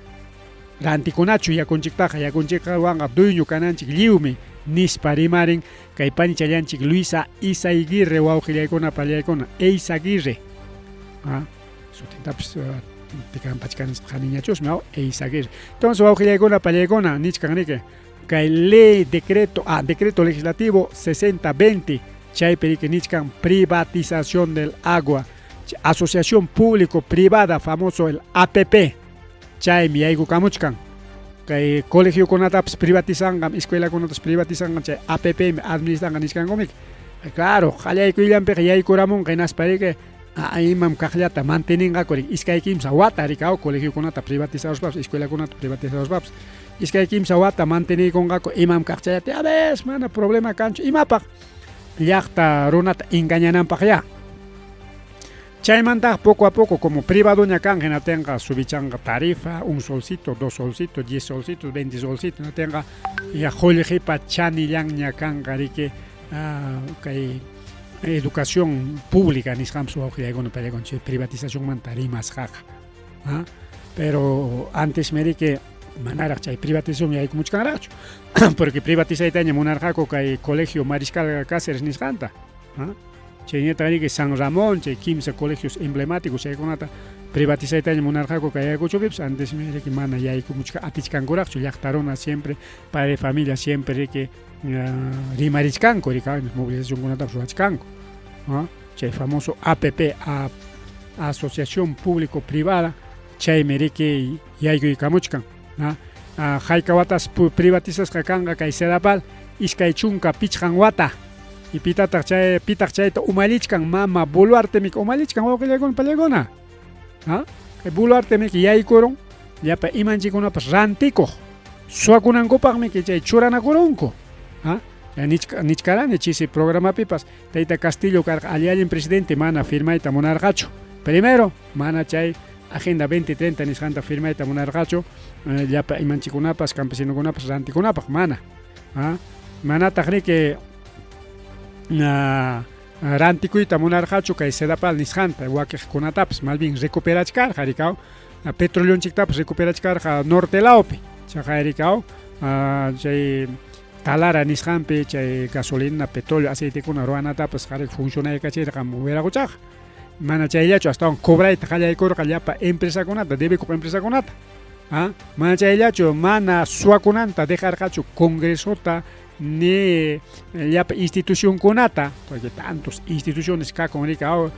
rantikunachu yakunchiktaqa yakunchikwanqa dueño kananchik lliwmi nispa rimarin kay panichallanchik Luisa Izaguirre wawqillaykuna pallaykuna Eizaguirre sutintapas tikanpachkanasqaniñachusmi Eizaguirre. Entonces wawqillaykuna pallaykuna nichkan riki kay ley decreto legislativo 6020 chaypi riki nichkan privatización del agua, asociación público privada famoso el APP. Chaymi yaykukamuchkan kay colegiokunatapas privatizanqam, escuelakunatas privatizanqam chay APP administranqa nisqankumik. Claro, qallaykuyllanpiqa yaykuramunqa hinaspa riki imam kaqllata manteninqaku iskay kimsa wata rikaw colegiokunata privatizaruspapas, escuelakunata privatizaruspapas iskay kimsa wata mantenikunqaku imam kaqchallata a veces mana problema kanchu imapaq llaqta runata engañananpaq ya. Chaymanta poco a poco como privadoña kanje na tenga subichanqa tarifa, 1 solcito, 2 solcitos, 10 solcitos, 20 solcitos, na tenga ya joljipa chanillanña kanja riki kay educación pública nisqam suwawqillaykuna pallaykuna chay privatización manta rimasqaqa. Pero antes meriki manaraq chay privatización yaykumuchkanraqchu porque privatizaytaña munarqaku kay colegio Mariscal Cáceres nisqanta. Chaynata riki San Ramón, chay kimsa colegios emblemáticos chaykunata privatizaytaña munarqaku kay yaykuchupipas antes riki mana yaykumuchka atichkankuraqchu llaqtaruna siempre padre de familia siempre riki rimarishkanku riki movilizacionkunatapas ruwachkanku. Chay famoso APP, Asociación Público Privada, chaymi riki yaykuykamuchkan. Haykawatas privatizasqa kanqa kay Sedapal iskay chunka pichqan wata. Y pitaq chayta umalichkan mama Boluartemik umalichkan wawqillaykuna pallaykuna. Kay Boluartemik yaykurun llapa imanchikunapas rantikuq suwakunankupaqmi chay churanakurunku. Nichkarani chisi programapipas tayta Castillo karqa allin presidente mana firmayta munarqachu. Primero mana chay Agenda 2030 nisqanta firmayta munarqachu llapa imanchikunapas campesinokunapas rantikunapaq mana. Manataq riki rantikuyta munarqachu kay Sedapal nisqanta wakiqkunatapas más bien recuperachkarqa rikaw petrolionchiktapas recuperachkarqa nortelawpi chaqa rikaw chay talara nisqanpi chay gasolina, petróleo, aceitekuna ruwanatapas qariq funcionaykachirqa wiraquchaqa mana chayllachu astawan cobrayta qallaykurqa llapa empresakunata debikuq empresakunata. Mana chayllachu mana suwakunanta dejarqachu congresota ni llapa institucionkunata porque tantos instituciones kakun rikaw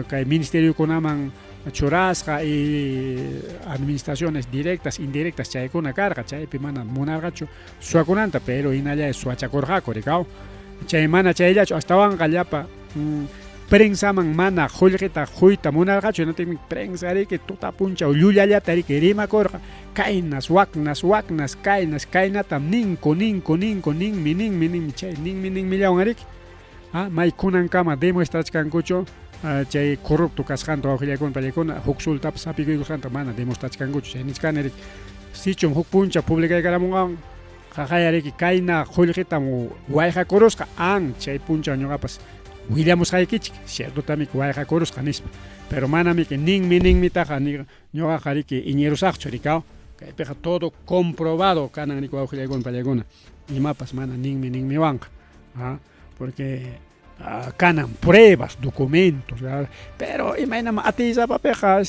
kay ministeriokunaman churasqa y administraciones directas indirectas chaykuna karqa chaypi mana munarqachu suwakunanta pero hinalla suwachakurqaku rikaw chay mana chayllachu astawanqa llapa prensaman mana qullqita quyta munarqachu natin prensa riki tuta punchaw llulallata riki rimakurqa kaynas waknas kaynas kaynatam ninmi chay ninmi llawan riki may kunankama demuestrachkankuchu chay corrupto kasqanta wawqillaykuna pallaykuna huk sultapas apikuykusqanta mana demostrachkankuchu chay nichkani riki sichun huk puncha publicaykaramunqawan qaqaya riki kayna qullqitam wayqakurusqa chay puncha ñuqapas willamusqaykichik ciertotami wayqakurusqa nispa pero manami ninmi taqa ñuqaqa riki iñerusaqchu rikaw kaypiqa todo comprobado kanan nika wawqillaykuna pallaykuna imapas mana ninmi wanqa porque kanan pruebas documentos pero imaynama atisapapiqa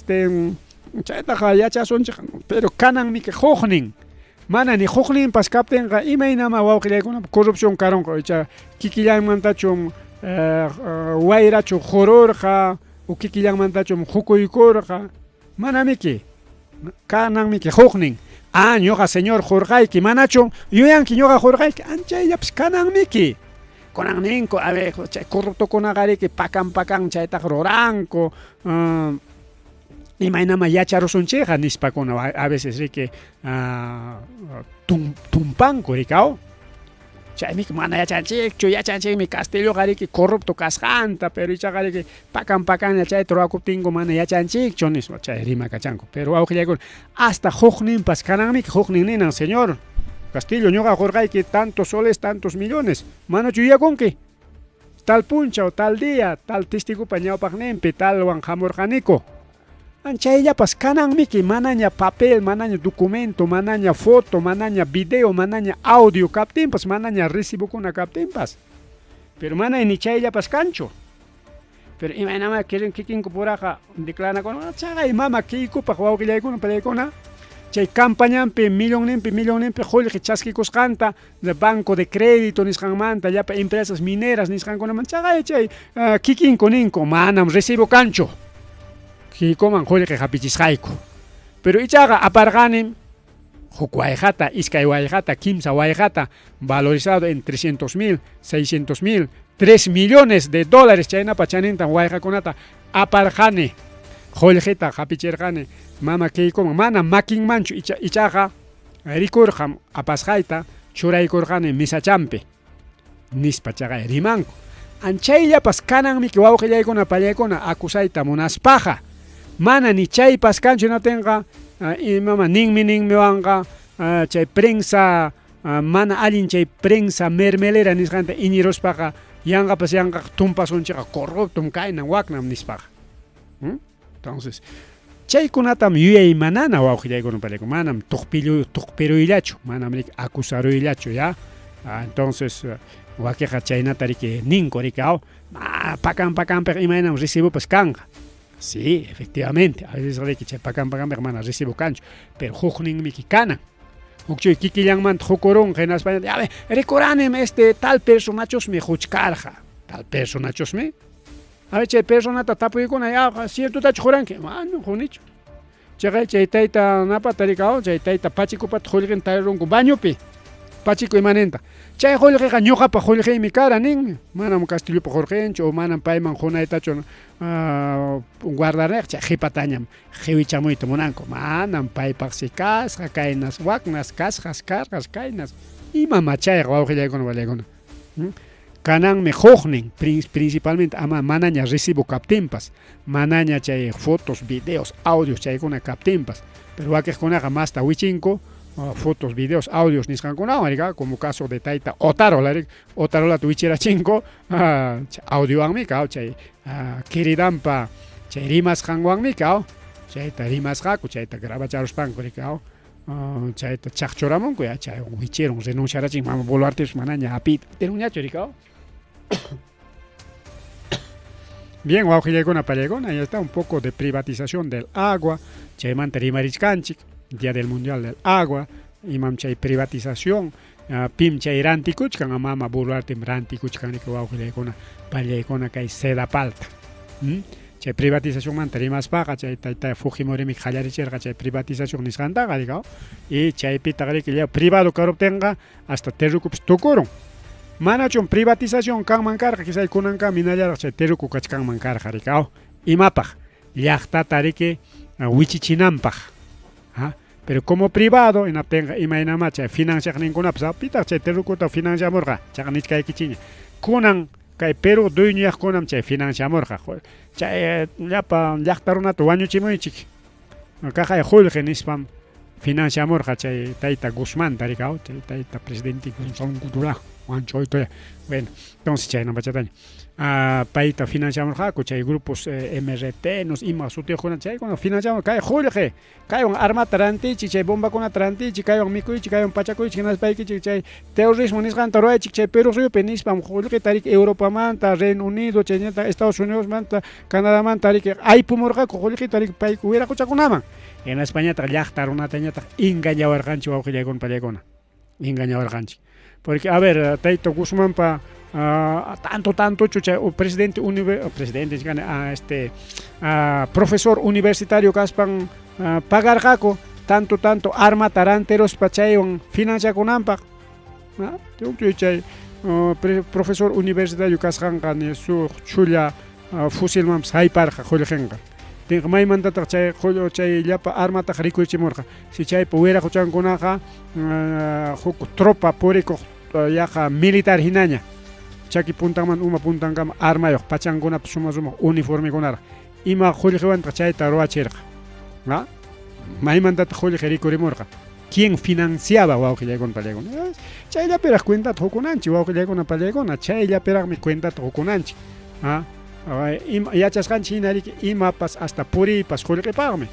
chaytaqa yachasunchik pero kananmi huknin mana ni hukninpas kaptinqa imaynama wawqillaykuna corrupción karonqa icha kikillanmantachum wayrachu qururqa o kikillanmantachum hukuykurqa manamiki kananmiki huknin ñuqa señor qurqayki manachu yuyanki ñuqa qurqayki anchayllapas kananmiki kunan ninku a ver chay corruptokunaqariki pakan chaytaqa ruranku imaynama yacharusunchikqa nispakuna a veces riki tumpanku rikaw chaymi mana yachanchikmi Castilloqa riki corrupto kasqanta pero ichaqa riki pakan chayta rurakuptinku mana yachanchikchu nispa chay rimakachanku pero wawqillaykuna hasta hukninpas kananmiki huknin ninan señor Castillo ñuqa qurqayki tantos soles tantos millones manachu yuyakunki tal puncha o tal día tal testigupa ñawpaqninpi talwan hamurqaniku chayllapas kananmiki manaña papel manaña documento manaña foto manaña video manaña audio kaptinpas manaña recibokuna kaptinpas pero mana ni chayllapas kanchu pero imaynama kikinku puraqa declaranakuna chaqay mama kiykupaq wawqillaykuna pallaykuna chay campañanpi millonninpi qullqi chaskikusqanta banco de crédito nisqanmanta llapa empresas mineras nisqankunaman chaqay chay kikinku ninku manam recibo kanchu kikuman qullqi hapichisqayku pero ichaqa aparqani huk wayqata iskay wayqata kimsa wayqata valorizado en 300,000 600,000 $3 millones chaynapa chanintan wayqakunata aparqani qullqita hapichirqani mama kaykuman mana makinmanchu ichaqa rikurqam apasqayta churaykurqani misachampi nispa chaqay rimanku chayllapas kananmiki wawqillaykuna pallaykuna akusayta munaspaqa mana ni chaypas kanchu natinqa imama ninmi wanqa chay prensa mana allin chay prensa mermelera nisqanta iñiruspaqa yanqapas tumpasunchiqa corruptum kaynan waknam nispaqa entonces chaykunatam yuyaymanana wawqillaykuna pallaykuna manam tuqpiruyllachu manam riki acusaruyllachu ya entonces wakiqa chaynata riki ninku riki pakanpiqa imaynam recibopas kanqa sí, efectivamente, a veces riki chay pakan mana recibo kanchu pero hukninmiki kanan hukchay kikillanmanta hukurunqa hinaspaña a ver rikuranim tal personachosmi huchkarqa tal personachosmi a ver chay personata tapuykuna ciertotachu huranki no hunichu chay tayta napata rikaw chay tayta pachikupata qullqin tarirunku bañupi pachiku imanenta chay qullqiqa ñuqapa qullqiymi kara ninmi manam Castillopa qurqinchu o manam payman qunaytachu guardarniq chay qhipatañam qhiwichamuyta munanku manam paypaqsi kasqa kaynas waknas kasqas karqas kaynas ima machayqa wawqillaykuna pallaykuna kananmi huknin principalmente manaña recibo kaptinpas manaña chay fotos videos audios chaykuna kaptinpas pero wakiqkunaqa masta wichinku fotos, videos, audios nisqankunawan como caso de tayta Otarolata wichirachinku audiowanmi chay queridanpa chay rimasqanwanmi chayta rimasqaku chayta grabacharuspanku chayta chaqchuramunku chay wichirun renunciarachin mama boluartipish manaña apita tirunñachu rikaw bien wawqillaykuna pallaykuna ya está un poco de privatización del agua chaymanta rimarishkanchik Día del Mundial del Agua, imam chay privatización, pim chay rantikuchkan, mama Boluartem rantikuchkan riki wawqillaykuna pallaykuna kay Sedapalta. Chay privatización manta rimaspaqa chay tayta Fujimorimi qallarichirqa chay privatización nisqantaqa rikaw y chaypitaqa riki privado karuptinqa hasta terrukupish tukurun. Manachun privatización kanman karqa kisay kunanqa minallaraq chay terruku kachkanman karqa rikaw imapaq llaqtata riki wichichinanpaq. Pero como privado imaynama chay financiaq ninkunapas pitaq chay terrukuta financiamurqa chaqa nichkaykichiña kunan kay Perú dueñoyaqkunam chay financiamurqa chay llapa llaqta runata wañuchimuychik kaqay qullqi nispam financiamurqa chay tayta Guzmanta rikaw chay tayta presidente Gonzalo Kutula Juanchoito. Bueno, entonces chay no bachataño. Paita financiamos jaco, chay grupos MRT, nos ima sutio con chay cuando financiamos cae Jorge, cae un arma tarantichi, chay bomba con tarantichi, cae un micuichi, cae un pachacuichi, que nas paiki chay terrorismo nis gantaroichi, chay Perú río penis pam Jorge tarik Europa manta, Reino Unido, chay Estados Unidos manta, Canadá manta, tarik ay pumorga ko Jorge tarik paik hubiera kuchakunama. En España trayactar una tañata engañado arganchi o que con palegona. Engañado arganchi. Porque a ver, Taito Guzmán pa tanto chucha o presidente profesor universitario caspan pagar jaco tanto arma taranteros pachayon financia con ampa profesor universitario caspan kan su chula fusil mam saiparja jolejenga tenga may mandata chay jolo chay llapa arma ta ricuchimorja si chay pudiera kuchan kunaja tropa público yaja militar hinaña chaki puntaman uma puntankam arma yo pachanguna suma uniforme konar ima khuljewan tachayta roacherqa ¿no? May mandata khuljerikurimorqa ¿quién financiaba wawqilla con palegona? Chaylla peras cuenta tokunanchi wawqilla con palegona chaylla peras mi cuenta tokunanchi ¿ah? Yachasqanchi hinariki imapas hasta puripas khulqipaqmi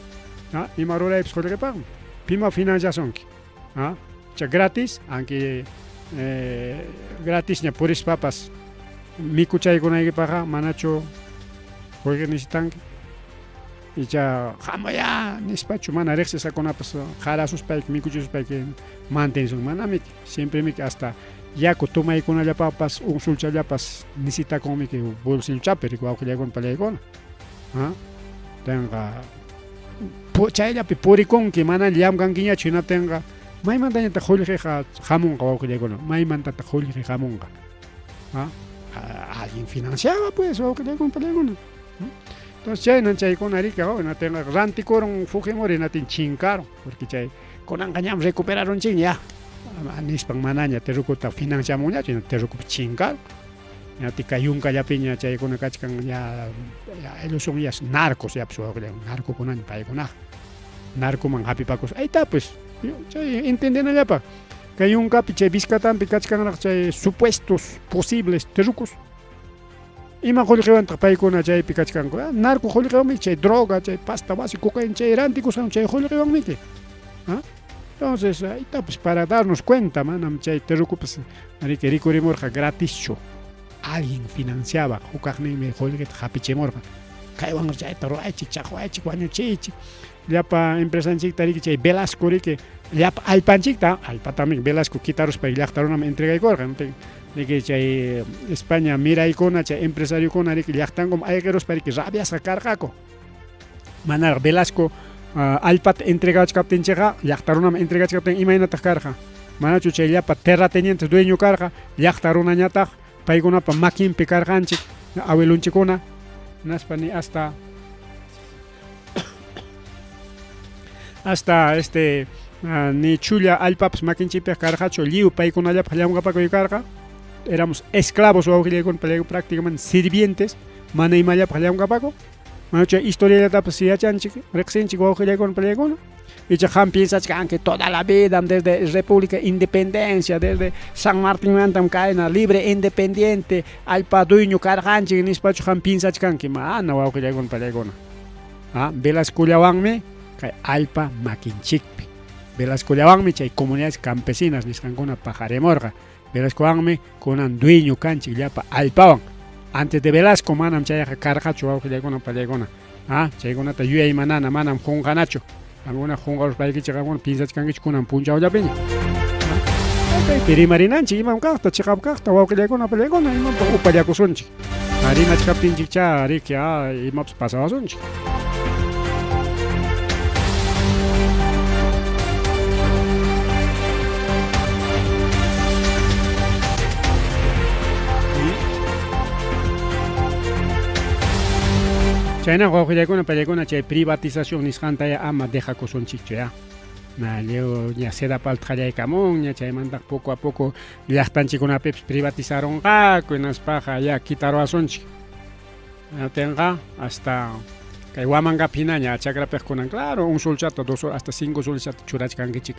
¿ah? Ima ruraypas khulqipaqmi pima financiacionki ¿ah? Cha gratis aunque gratis ña puris papas mikuchaykunaykipaqa manachu juegue nishitanki y ya jamaya nispachu mana riqsisakunapas qharasuspayki mikuchisuspayki mantensun manamiki siempre miki hasta yaku tumaykunallapapas unsulchallapas nisitakunmiki bolsillochapi rikwawqillaykuna pallaykuna tenga chayllapi purikunki mana llamkankiñachu hinatenga maymantañata Jorgeja jamunqa wawqillaykuna maymantata Jorge jamunqa alguien financiaba pues wawqillaykuna pallaykuna entonces chaynan chaykuna rika natenga rantikuron Fujimori natin chinkaron porque chay kunanqa ñam recuperaron chin ya nispan manaña terrukuta financiamunñachu terrukupi chinkaron ñati kay yunkallapiña chaykuna kachkan ya ellos son ya narcos ya pues wawqillaykuna narcokunaña paykunaqa narcoman hapipakus ahí está pues chay entendenallapa kay yunkapi chay Vizcatampi kachkanraq chay supuestos posibles terrucos ima qullqiwanta paykuna chaypi kachkanku narco qullqiwanmi chay droga chay pasta base cocaína chay rantikusan chay qullqiwanmiki entonces ahí está pues para darnos cuenta manam chay terrucupas rikurimorqa gratischu alguien financiaba hukaqninmi qullqita hapichimorqa kaywan chayta ruaychik chaqwaychik wañuchiychik llapa empresanchikta riki chay Velasco riki llapa allpanchikta allpatami Velasco quitaruspay llaqtarunami entregaykurqa riki chay España miraykuna chay empresariokuna riki llaqtankum ayqiruspa riki rabiasqa karqaku mana Velasco allpata entregachkaptinchikqa llaqtarunami entregachkaptin imaynataq karqa manachu chay llapa terratenientes dueño karqa llaqtarunañataq paykunapa maquinpi karqanchik abuelunchikuna naspani hasta ni chulla allpapas maquinchipej karqachu lliw paykunallapaq llamkapakuy karqa éramos esclavos wawqillaykuna prácticamente sirvientes mana imallapaq llamkapaku manachu historiallatapas yachanchik riqsinchik wawqillaykuna pallaykuna y chay piensachkan que toda la vida desde República Independencia desde San Martín mantam kayna libre independiente allpa dueño karqanchik nispachu piensachkanki mana wawqillaykuna pallaykuna Velascollawanmi kay allpa maquinchikpi Velascollawanmi chay comunidades campesinas nisqankuna pajaremorqa Velascowanmi kunan dueño kanchik llapa allpawan antes de Velasco manam chayqa karqachu wawqillaykuna pallaykuna chaykunata yuyaymanana manam qunqanachu alguna qunqaruspaykichik alguna piensachkankichik kunan punchawllapiña rimarinanchik imam kaqta chiqap kaqta wawqillaykuna pallaykuna imampa upallakusunchik rimachkaptinchikcha riki imapas pasawasunchik chayna wawqillaykuna pallaykuna chay privatización nisqanta ama dejakusunchikchu luego ya Sedapal qallaykamunña chaymantaq poco a poco llaqtanchikunapipas privatizaronqaku hinaspaqa ya quitaruwasunchik tenqa hasta kay Huamangapinaña chakrapik kunan claro un solchata dos hasta 5 solchata churachkankichik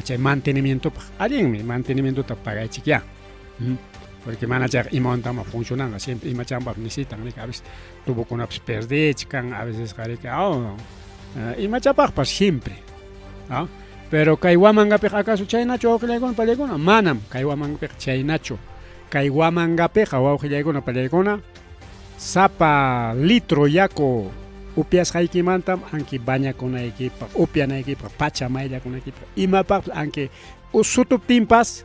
chay mantenimientopaq allinmi mantenimientota pagaychik ya Porque manachaq imawantaman funcionanga siempre imachanpaq necesitan nika a veces tubukunapas perdechkan a veces qarika imachapaqpas siempre pero kay wamangapiq acaso chaynachu wawqillaykuna pallaykuna manam kay wamangapiq chaynachu kay wamangapiqa wawqillaykuna pallaykuna sapa litro yaku upiasqaykimantam anki bañakunaykipaq upianaykipaq pachamayllakunaykipaq imapaqpas anki sutuptinpas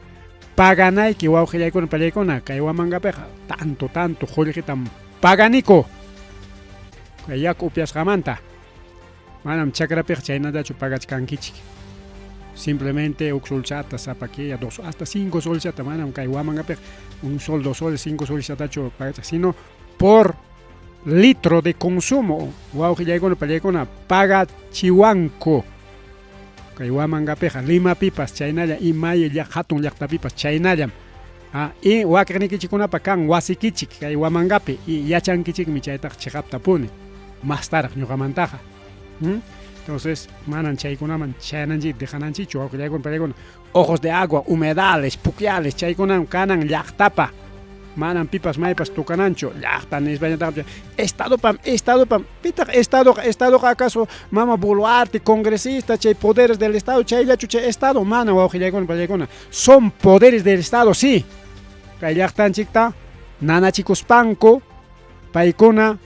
paganayki wawqillaykuna pallaykuna kay wamangapiqa tanto qullqitam paganiku kay yaku upiasqamanta manam chakrapiqa chaynallachu pagachkankichik simplemente uk solchata sapaquilla hasta 5 solchata manam kay wamangapiqa 1 sol 2 soles 5 solchatachu pagachak sino por litro de consumo wawqillaykuna pallaykuna pagachiwanku kay wamangapiqa Limapipas chaynalla imay hatun llaqtapipas chaynallam y wakiqnikichikkunapa kan wasikichik kay wamangapi y yachankichikmi chaytaqa chiqaptapuni más taraq ñuqamantaqa entonces manan chaykunaman chaynanchik dejananchikchu wawqillaykuna pallaykuna ojos de agua humedales pukyales chaykunan kanan llaqtapa manan pipas maypas tukananchu llaqta nisbañataqa estado pam pitaq estado acaso mama Boluarte congresista chay poderes del estado chayllachu chay estado mana wawqillaykuna pallaykuna son poderes del estado sí kay llaqtanchikta nanachikuspanku paykuna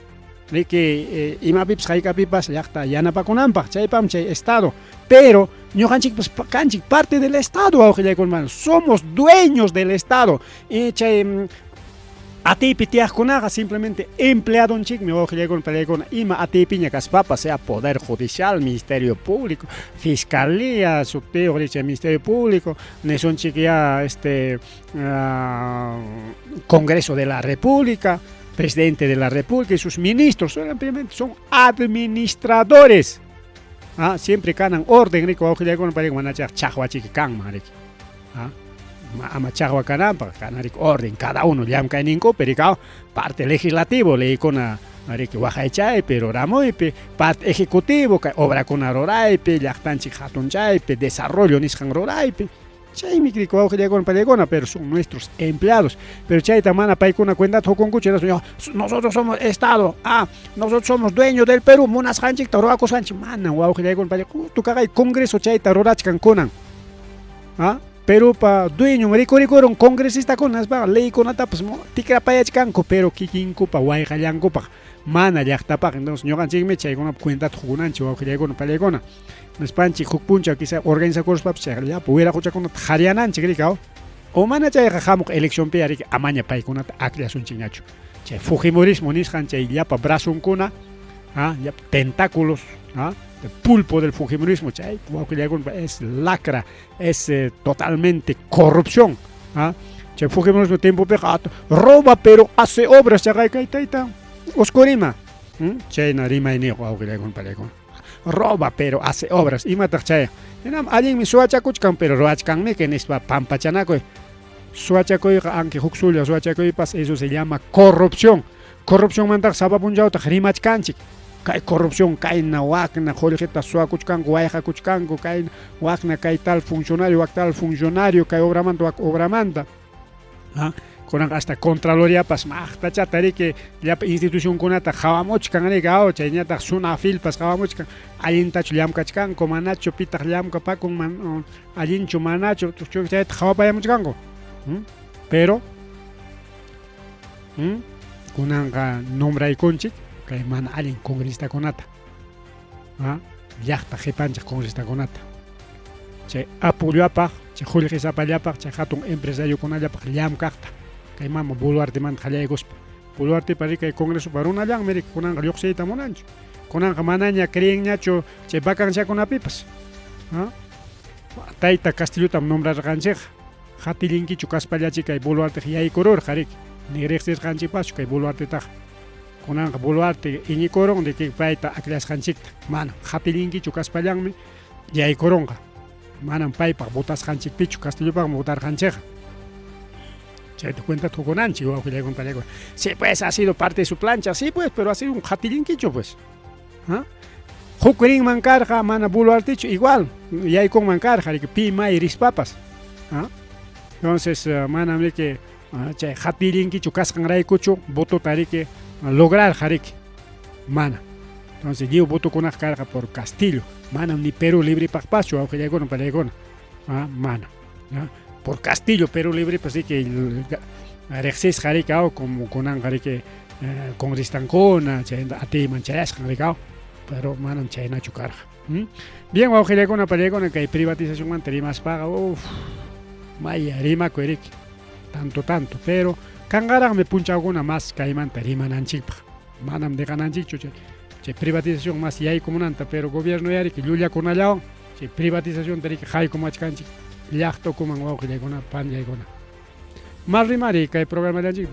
riki imapipas haykapipas llaqta yanapakunanpaq chaypam chay estado pero ñuqanchikpas kanchik parte del estado wawqillaykuna somos dueños del estado y chay atipi tiyaqkunaqa simplemente empleadonchikmi wawqillaykuna pallaykuna ima atipiña kaspapas sea poder judicial ministerio público fiscalía subteo ministerio público nisonchik ya Congreso de la República presidente de la República y sus ministros solamente son administradores siempre kanan orden rico wawqillaykuna pallaykuna manachaq chaqwachiki kanman riki ama chaqwa kananpaq kanarik orden cada uno llamkayninku pero parte legislativo leykuna riki waqaychaypi ruramuypi parte ejecutivo kay obrakuna ruraypi llaqtanchik hatun chaypi desarrollo nisqan ruraypi chaymi riki wawqillaykuna pallaykuna pero son nuestros empleados pero chayta mana paykuna cuentata hukunkuchu nosotros somos estado nosotros somos dueños del Perú munasqanchikta ruwakusqanchik mana wawqillaykuna pallaykuna tukaqay congreso chayta rurachkankunan Perupa dueño rikurikuron congresistakuna leykunatapas tikrapayachkanku pero kikinkupa wayqallankupaq mana llaqtapaq entonces ñuqanchikmi chaykunapa cuentata hukunanchik wawqillaykuna pallaykuna nispanchik huk puncha quizá organizakuruspapas chay llapa wiraquchakunata qaryananchik rika o mana chayqa hamuq eleccionpi riki amaña paykunata acllasunchikñachu chay fujimorismo nisqan chay llapa brazonkuna llapa tentáculos el pulpo del fujimorismo chay wawqillaykuna es lacra es totalmente corrupción chay fujimorismo tiempopiqa roba pero hace obras chaqay kay tayta oskurima chayna rimayniq wawqillaykuna pallaykuna roba pero hace obras imataq chay hinam allinmi suwachakuchkan pero ruwachkanmi que nispa pampachanakuy suwachakuyqa anki huk sulla suwachakuypas eso se llama corrupción mantaqa sabapunllautaq rimachkanchik kay corrupción kayna wakna qullqita suwakuchkanku wayqakuchkanku kay wakna kay tal funcionario kay obramanta wak obramanta kunan hasta contraloriapas maqtachata riki llapa institucionkunata hawamuchkan rika chayñataq sunafilpas hawamuchkan allintachu llamkachkanku manachu pitaq llamkapakun allinchu manachu chayta hawapayamuchkanku pero kunanqa nombraykunchik kay mana allin congresista llaqta qipanchik congresista chay apoyapaq chay qullqisapallapaq chay hatun empresariokunallapaq llamkaqta kay mama Boluartemanta qallaykuspa Boluartepa riki kay congresopa runallanmi riki kunanqa lluqsiyta munanchu kunanqa manaña creenñachu chay vacanciakunapipas tayta Castillotam nombrarqanchik hatillinkichu kaspallachik kay Boluarteqa yaykururqa riki ni riqsirqanchikpaschu kay Boluartetaqa kunanqa Boluarte iñikurun de que payta akllashqanchikta mana hatillinkichu kaspallanmi yaykurunqa manan paypaq votasqanchikpichu Castillopaq votarqanchikqa chayta cuentata hukunanchik wawqillaykuna pallaykuna sí pues ha sido parte de su plancha sí pues pero ha sido un hatillinkichu pues huk rinman karqa mana Boluartechu igual yaykunman karqa riki pi may rispapas entonces manam riki chay hatirinkichu kasqanraykuchu voto tariki lograr jariki mana. Entonces yo voto con carga por Castillo, mana ni Perú Libre Pacpacho, aunque ya con palegona, mana, por Castillo Perú Libre pues sí que rexis jaricao como con angarike con ristancona, ati manchayas jaricao, pero mana chayna chucarga. Bien, aunque ya con palegona que hay privatización anterior más paga, maya rima cueric, tanto, pero kangara me puncha alguna más caiman tarima nanchipa, manam de gananchicho. Privatización más y hay como nanta, pero gobierno ya que Yulia con allá, privatización de que hay como achcanchi, yachto como un ojo de una pan y gona. Más rimari que hay programa de allí.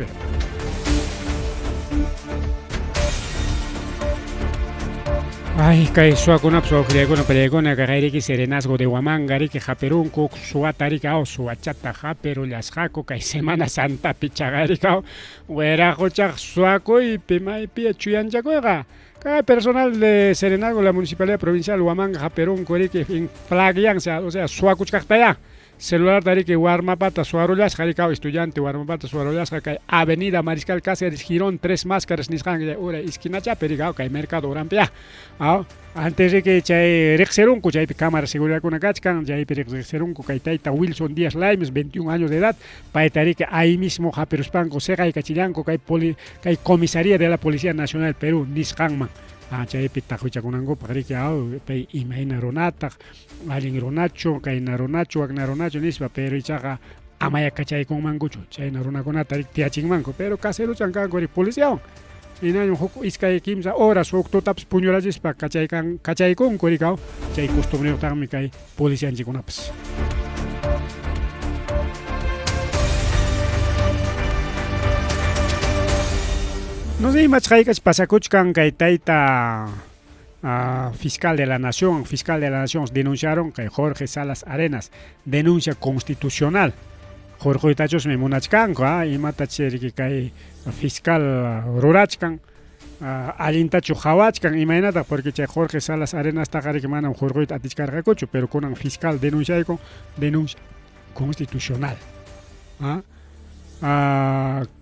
Ay, que suacuna psocle con pelegona que que serenazgo de Huamangari que japerunco suatari cao suachata japero las jaco que Semana Santa pichagari cao, huera jocha suaco y pima y pie chuyanchacoega. Cada personal de Serenazgo, la Municipalidad Provincial Huamanga, Japerún, Corrique, en Flagian, o sea, Suacuchcactaya, celular Tarique, Huarmapata, Suarollas, Jaricao, estudiante, Huarmapata, Suarollas, Avenida Mariscal Cáceres, Girón, 3 máscaras, Niscan, Ura, Esquinacha, Perigao, que hay mercado, Orampia. Antes de que chay Rexerunco, chay cámara seguridad con Acachcan, chay Rexerunco, que Taita Wilson Díaz Laimes, 21 años de edad, Paetarique, ahí mismo, Japeruspanco, Sega y Cachillanco, que hay comisaría de la Policía Nacional del Perú, Niscanman. Chay pitajucha con ango, Parique, Imaina Ronata, Alin Ronacho, Kaina Ronacho, Agna Ronacho, Nispa, pero Ichaga, Amaya Cachay con Mangucho, Chay Narona con Atarik, Tiachingmanco, pero Casero Chancanco, Policía. Inaño Hoko Iskay Kimsa, horas, Octotaps, Puñolas, para Cachay con Coricao, Chay Costumbre Tamicay, Policía en Chicunaps. No sé, Machaikas Pasacuchcan, Kaitaita, fiscal de la Nación, denunciaron que Jorge Salas Arenas, denuncia constitucional. Jorge Tachos me monachcanco, y matacheri que hay fiscal Rurachcan, Alintacho Hawachcan, imagínate, porque Jorge Salas Arenas está que mandan Jorge Atichcargacocho, pero con un fiscal denuncia constitucional.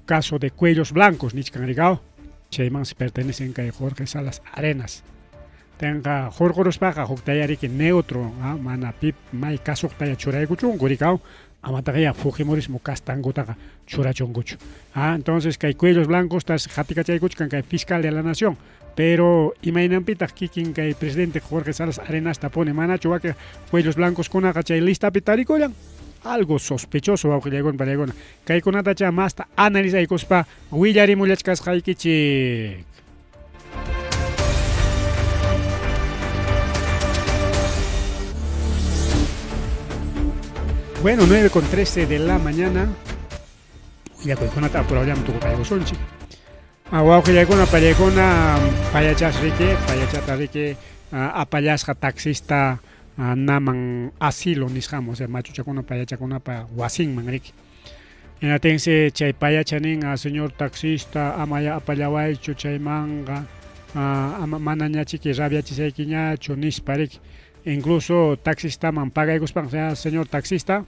Caso de cuellos blancos, Nichcanrigao, Cheymans pertenecen a Jorge Salas Arenas. Tenga Jorge Rospaja, Joctayari que neutro, mana pip, mai caso Joctaya Churaycuchun, Goricao, Amataya Fujimorismo Castangutaga, Churachongucho. Entonces, que hay cuellos blancos, tas Jaticachaycuchcan, que hay fiscal de la Nación. Pero imaginen pita kikin que el presidente Jorge Salas Arenas tapone manacho que cuellos blancos con agachay lista pitaricoyan. Algo sospechoso a Gilegón Palegona. Que hay con atacha más analiza y cospa Willari Mulachkas Haikichi. Bueno, 9:13 de la mañana. Ya con ata por allá me tocó para Sonchi. Agua Gilegona Palegona Payachas Rique, Payachata Rique, Apayasja taxista. Naman asilo nisjamos machuchacuna payachacuna pa huasin manrik. En atense chay payachanin a señor taxista amaya apallawaicho chay manga manañachi que rabia chisayquiñacho nisparik. Incluso taxista man paga iguspan, señor taxista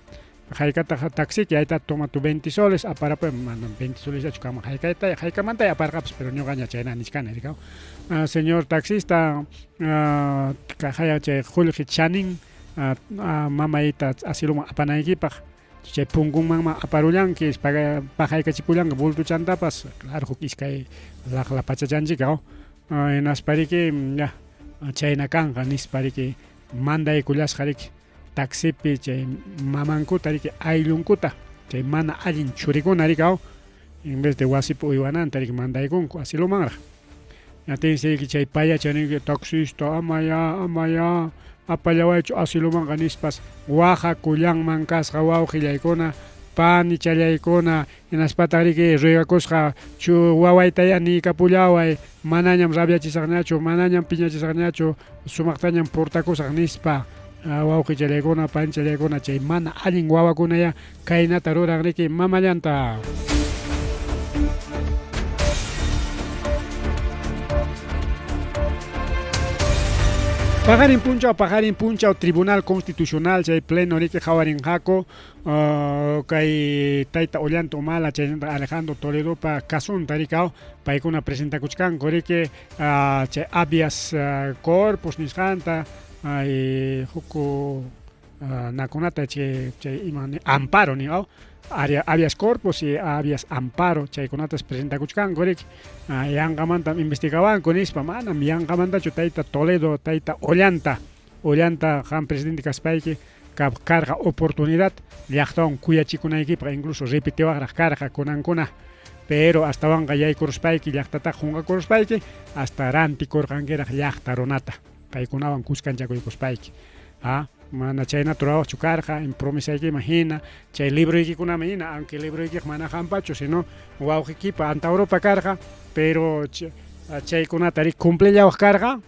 haikata taxi que ahí toma tu 20 soles para pues mandan 20 soles ya chukama haikamanta ya para pero no gaña chayna niscana ricao. Señor taxista, Kajaya Julji Chanin, Mamaita Asiluma Apanaikipaj, Che Pungun Mama Aparulan, que es Pajay Cachipulan, Bultu Chantapas, claro, Kiskay, la Pachachanchicao, en Asparique, ya, Chayna Kanga, Nisparique, Manda y Kulas Harik, Taxipi, Che Mamankuta, Ailunkuta, Che Mana Alin Churikunaricao, en vez de Wasipu Iwanan, Tarik Manda y Kunku, Asilumara. Ya te dice que chay payachanin que taxista amaya apallawaicho asiluman ganispas waja kuyan mankas gawau gilaikona pani chalaikona en aspatari que regakosja chu wawaitaya ni kapulawai manañam rabiachisagnacho manañam piñachisagnacho sumaktañam portakosagnispa wauji chalaikona pan chalaikona chay mana alin wawakuna ya kainata ruragrique mamallanta. Pajarin puncha Tribunal Constitucional chay pleno riki jawarin jako kay tayta Ollanta Humala chay Alejandro Toledo pa kasunta rikao paykuna presentakuchkanku riki chay habeas corpus nisqanta huku nakunata chay imani amparo niqaw habeas corpus y habeas amparo chaykunatas presentakuchkanku riki yanqamanta investigawanku nispa manam yanqamantachu tayta Toledo tayta Ollanta han presidente kaspayki karqa oportunidad llaqtawan kuyachikunaykipa incluso repitiwaqraq karqa kunankuna pero astawanqa yaykuruspayki llaqtataqa qunqakuruspayki hasta rantikurqankiraq llaqta runata paykunawan kuskanchakuykuspayki mana chaynata rurawaqchu karqa impromisaykiman hina chay libroykikunaman hina aunque libroykiqa mana hampachu sino wawqikipa antawrupa karqa pero chaykunata rik cumplillawaq karqa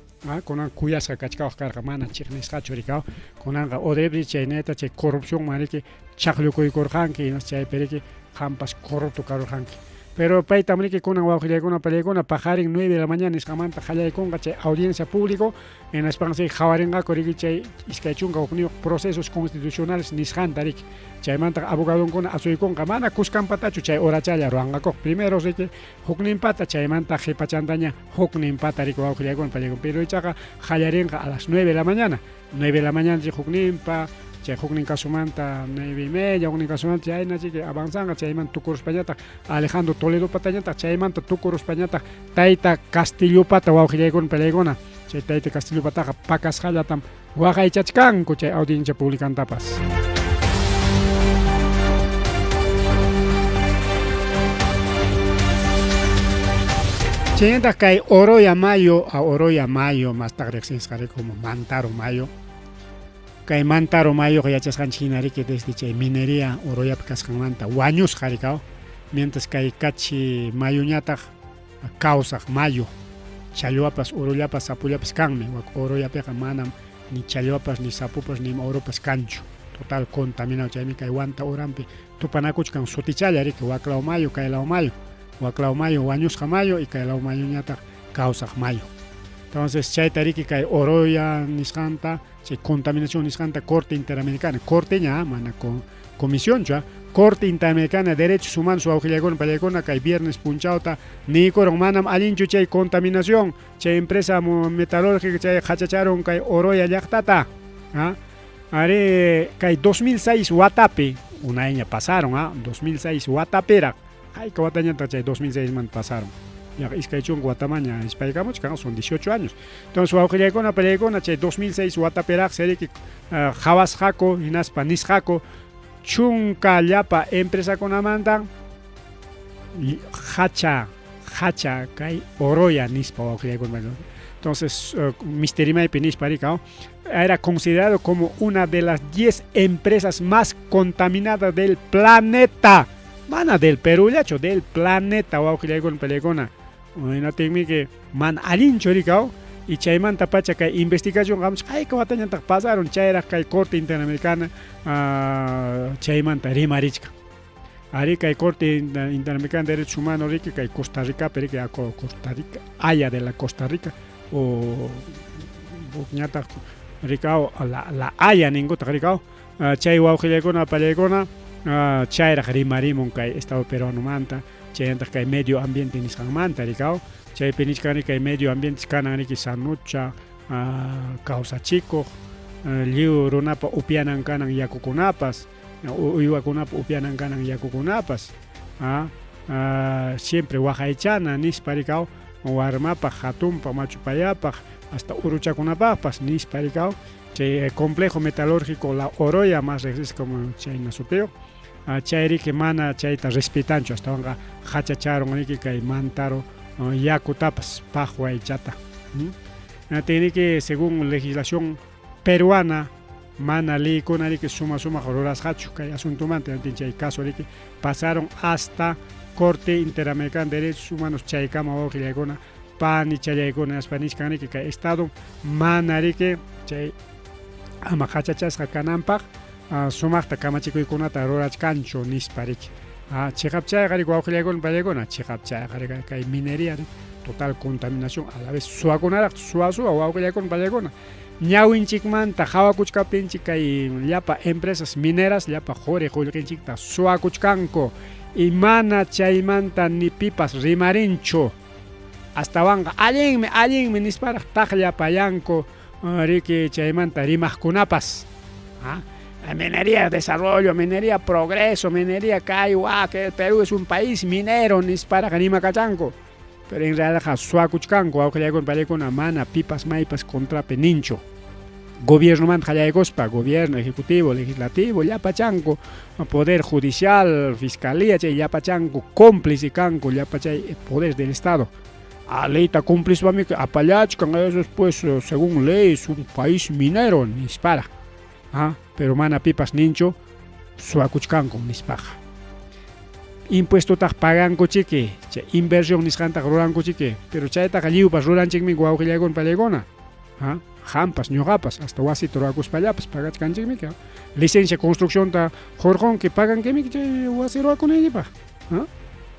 kunan kuyasqa kachkawaq karqa mana chiqnisqachu rikaw kunanqa Odebrecht chaynata chay corrupción mariki chaqllukuykurqanki hinas chaypi riki hampas corrupto karurqanki pero paytam riki kunan wawqillaykuna pallaykuna pajarin 9 de la mañana nisqamanta qallaykunqa chay audiencia público hinaspansi qawarinqaku riki chay iskay chunka hukniyuq procesos constitucionales nisqanta riki chaymanta abogadonkuna asuykunqa mana kuskanpatachu chay horachalla ruwanqakuq primero riki hukninpata chaymanta qhipachantaña hukninpata riki wawqillaykuna pallaykuna pero ichaqa qallarinqa a las 9 de la mañana 9 de la mañana ri hukninpa chay huknin kasumanta 9:30 huknin kasumanta chayna chiki avanzanqa chaymanta tukuruspañataq Alejandro Toledo patañataq chaymanta tukuruspañataq tayta Castillopata wawqillaykuna pallaykuna chay tayta Castillopataqa pakasqallatam waqaychachkanku chay audiencia publicantapas chaynataq kay Oroya Mayo mastaq riqsinsqa como Mantaro Mayo kay Mantaro Mayo yachasqanchik hina riki desde chay minería Oroyapi kasqanmanta wañusqa rikaw mientras kay kachi Mayoñataq kawsaq Mayo challwapas urullapas sapullapas kanmi wak Oroyapiqa manam ni challwapas ni sapupas ni urupas kanchu total contaminado chaymi kay wanta uranpi tupanakuchkan sutichalla riki waklaw Mayo kaylaw Mayo waklaw Mayo wañusqa Mayo y kaylaw Mayoñataq kawsaq Mayo entonces chayta riki kay Oroya nisqanta chay contaminación nisqanta Corte Interamericana Corteña mana comisión Corte Interamericana de Derechos Humanos wawqillaykuna pallaykuna kay viernes punchawta niykuron manam allinchu chay contaminación chay empresa metalúrgica chay qachacharon kay Oroya llaqtata ari kay 2006 watapi una año pasaron 2006 watapera ayka watañata chay 2006 man pasaron iskay chunka watamaña ispaykamuchkan son 18 años entonces wawqillaykuna pallaykuna chay 2006 wataperaq seriki qhawasqaku hinaspa nisqaku chunka llapa empresakunamanta hacha kay Oroya nispa wawqillaykuna entonces Misterimaypi nispa rika era considerado como una de las 10 empresas más contaminadas del planeta mana del Perullacho del planeta wawqillaykuna pallaykuna inatinmi que man allinchu rikaw y chaymanta pacha kay investigación qamchik ayka watañataq pasaron chayraq kay Corte Interamericana chaymanta rimarichka ari kay Corte Interamericana de Derechos Humanos riki kay Costa Rica riki Costa Rica Haya de la Costa Rica o ñataq rikaw la Haya ningutaq rikaw chay wawqillaykuna pallaykuna chayraq rimarimun kay Estado peruanumanta chaynataq kay medio ambiente nisqanmanta rikaw chaypi nishkani kay medio ambiente kanan riki sanucha kawsachikuq lliw runapa upyanan kanan yakukunapas uywakunapa upyanan kanan yakukunapas siempre waqaychana nispa rikaw warmapa hatunpa machupayapaq hasta uruchakunapapas nispa rikaw chay complejo metalúrgico la Oroya más como chayna superior chay riki mana chayta respetanchu astawanqa hachacharon riki kay Mantaro yakutapas paqwaychata tiene que según legislación peruana mana liykuna riki suma rurasqachu kay asuntumanta chay caso riki pasaron hasta Corte Interamericana de Derechos Humanos chaykama wawqillaykuna pani challaykuna nispan riki kay estado mana riki chay ama hachachasqa kananpaq sumaqta kamachikuykunata rurachkanchu nispa riki chiqapchayqa riki wawqillaykuna pallaykuna chiqapchayqa riki kay minería total contaminación a la vez suakunaraq suwa wawqillaykuna pallaykuna ñawinchikmanta hawakuchkaptinchik kay llapa empresas mineras llapa qhuri qullqinchikta suwakuchkanku y mana chaymanta ni pipas rimarinchu hasta allinmi nisparaq taqllapayanku riki chaymanta rimaqkunapas minería desarrollo, minería progreso, minería que el Perú es un país minero nisparaq rimakachanku pero en realidad suwakuchkanku wawqillaykuna pallaykuna mana pipas maypas contrape ninchu gobierno manta qallaykospa gobierno ejecutivo legislativo llapachanku poder judicial fiscalía chay llapachanku cómplice kanku llapachay poderes del estado leyta cumplispami apallachkan eso es pues según ley es un país minero nispara pero mana pipas ninchu suwakuchkanku nispaqa impuesto taq paganku chiki chay inversión nisqanta ruranku chiki pero chaytaqa lliwpas ruranchikmi wawqillaykuna pallaykuna hampas ñuqapas hasta wasita rurakuspallapas pagachkanchikmi licencia construcción ta jorqonki pagankimi chay wasi rurakunaypaq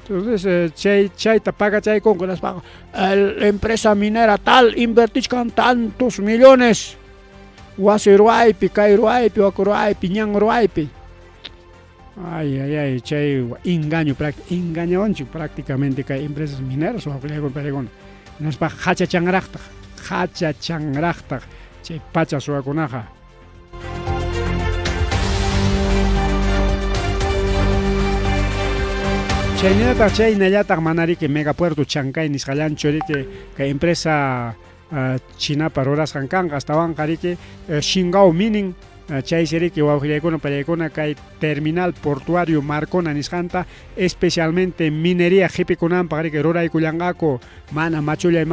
entonces chayta pagachaykunku la empresa minera tal invertichkan tantos millones wasi ruwaypi kay ruwaypi waku ruwaypi ñan ruwaypi ay chay engañawanchik prácticamente kay empresas mineras wawqillaykuna pallaykuna nispa hachachanraqtaq chay pacha suwakunaqa chaynallataq manariki megapuerto Chancay nisqallanchu riki kay empresa chinapa rurasqan kanqa astawanqa riki Shingao Mining chaysiriki wawqillaykuna pallaykuna kay terminal portuario Marcona nisqanta especialmente minería qhipikunanpaq riki ruraykullanqaku mana machullay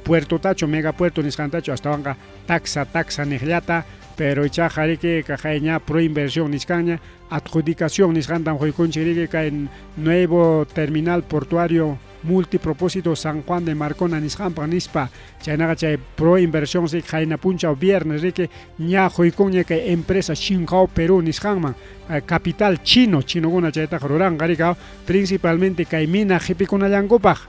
puertotachu megapuerto nisqantachu astawanqa taxa niqllata pero ichaqa riki kay ña proinversión nisqaña adjudicación nisqantam quykunchik riki kay nuevo terminal portuario multipropósito San Juan de Marcona nisqanpaq nispa chaynaqa chay proinversión sik qayna punchaw viernes riki ña quykunña kay empresa Shingao Perú nisqanman capital chinokuna chaytaqa ruranqa riki principalmente kay mina qhipikunallankupaq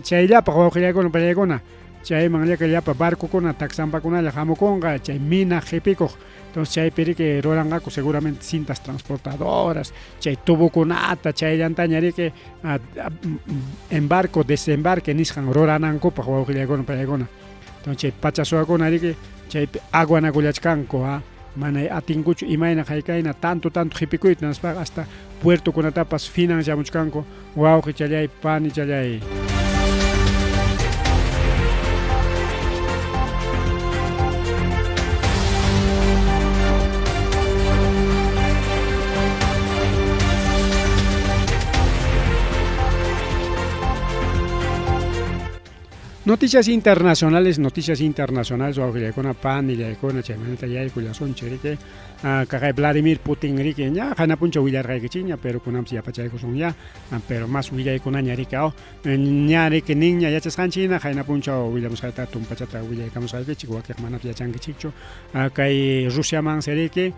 chayllapaq wawqillaykuna pallaykuna chayman llapa barcokuna taxampakunalla hamukunqa chay mina qhipikuq entonces chaypi riki ruranqaku seguramente cintas transportadoras chay tubukunata chayllantaña riki embarco desembarque nisqan ruranankupaq wawqillaykuna pallaykuna entonces chay pacha suwakuna riki chaypi aguanakullachkanku mana atinkuchu imayna haykayna tanto qhipikuyta naspaqa hasta puertokunatapas financiamuchkanku wawqi challay pani challay Noticias internacionales wawqillaykuna panillaykuna chaymanata yaykullasunchik riki kaqay Vladimir Putin riki ña hanapuncha willarqaykichikña pero kunapas yapachaykusunña pero más willaykunaña riki ña riki ninña yachasqanchikña haynapunchaw willamusqayta tumpachata willaykamusqaykichik wakiq manapas yachankichikchu kay Rusiamansi riki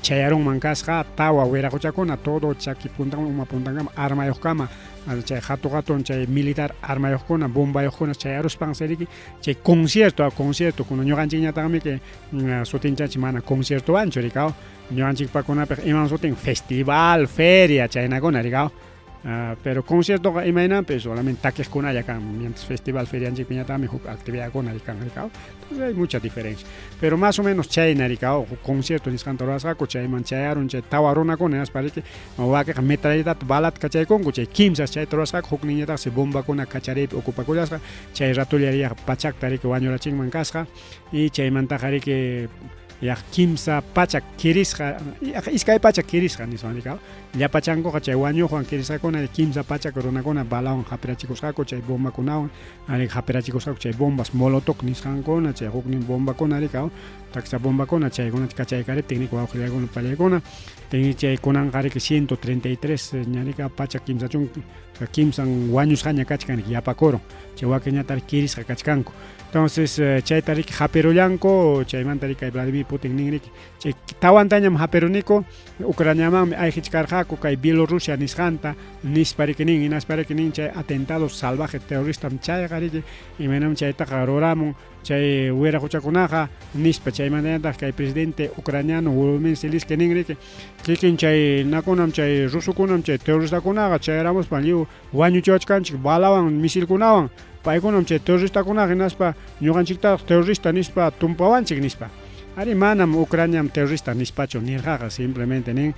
chayarunman kasqa tawa wiraquchakuna todo chaki puntaman uma puntankama armayuqkama chay hatun chay militar armayuqkuna bombayuqkuna chayaruspansi riki chay concierto kuna ñuqanchikñataqmi que sutinchachik mana concierto anchu rikaw ñuqanchikpakunapiq iman sutin festival feria chaynakuna rikaw pero concierto imaynapi solamente takiqkunalla kan mientras festival ferianchikpiñataqmi huk actividadkuna rikan rikaw entonces hay mucha diferencia pero más o menos chayna rikaw concierto nisqanta rurasqaku chayman chayarun chay tawa runakuna nispa riki wakiq metralletata balata kachaykunku chay kimsas chayta rurasqaku huk niñataqsi bombakuna kacharaypi ocupakullasqa chay ratulla pachakta riki wañurachinman kasqa y chaymantaqa riki kimsa pachak kirisqa iskay pachak kirisqa niswan rikaw llapachankuqa chay wañuqwan kirisqakuna kimsa pachak runakuna balawan hapirachikusqaku chay bombakunawan hapirachikusqaku chay bombas molotov nisqankuna chay huknin bombakuna rikaw taxa bombakuna chaykuna kachaykariptin riki wawqillaykuna pallaykuna chay kunanqa riki 133 ña rika pachak kimsa chunka kimsan wañusqaña kachkan yapakoro chay wakiñata kirisqa kachkanku. Entonces chayta riki haperullanku chaymanta riki Vladimir Putin ninriki chay tawantañam haperuniku Ucraniamanmi ayqichkarqaku kay Bielorrusia nisqanta nispa riki nin hinaspa riki nin chay atentado salvaje terroristam chayqa riki imanam chaytaqa ruramun chay wira huchakunaqa nispa chaymantañataq kay presidente ucraniano Volodymyr Zelensky ninriki kikin chay nakunam chay rusukunam chay terroristakunaqa chayramuspa lliw wañuchiwachkanchik balawan misilkunawan paykunam chay terroristakunaqa hinaspa ñuqanchiktaq terrorista nispa tumpawanchik nispa ari manam Ucraniam terrorista nispachu nirqaqa simplemente nin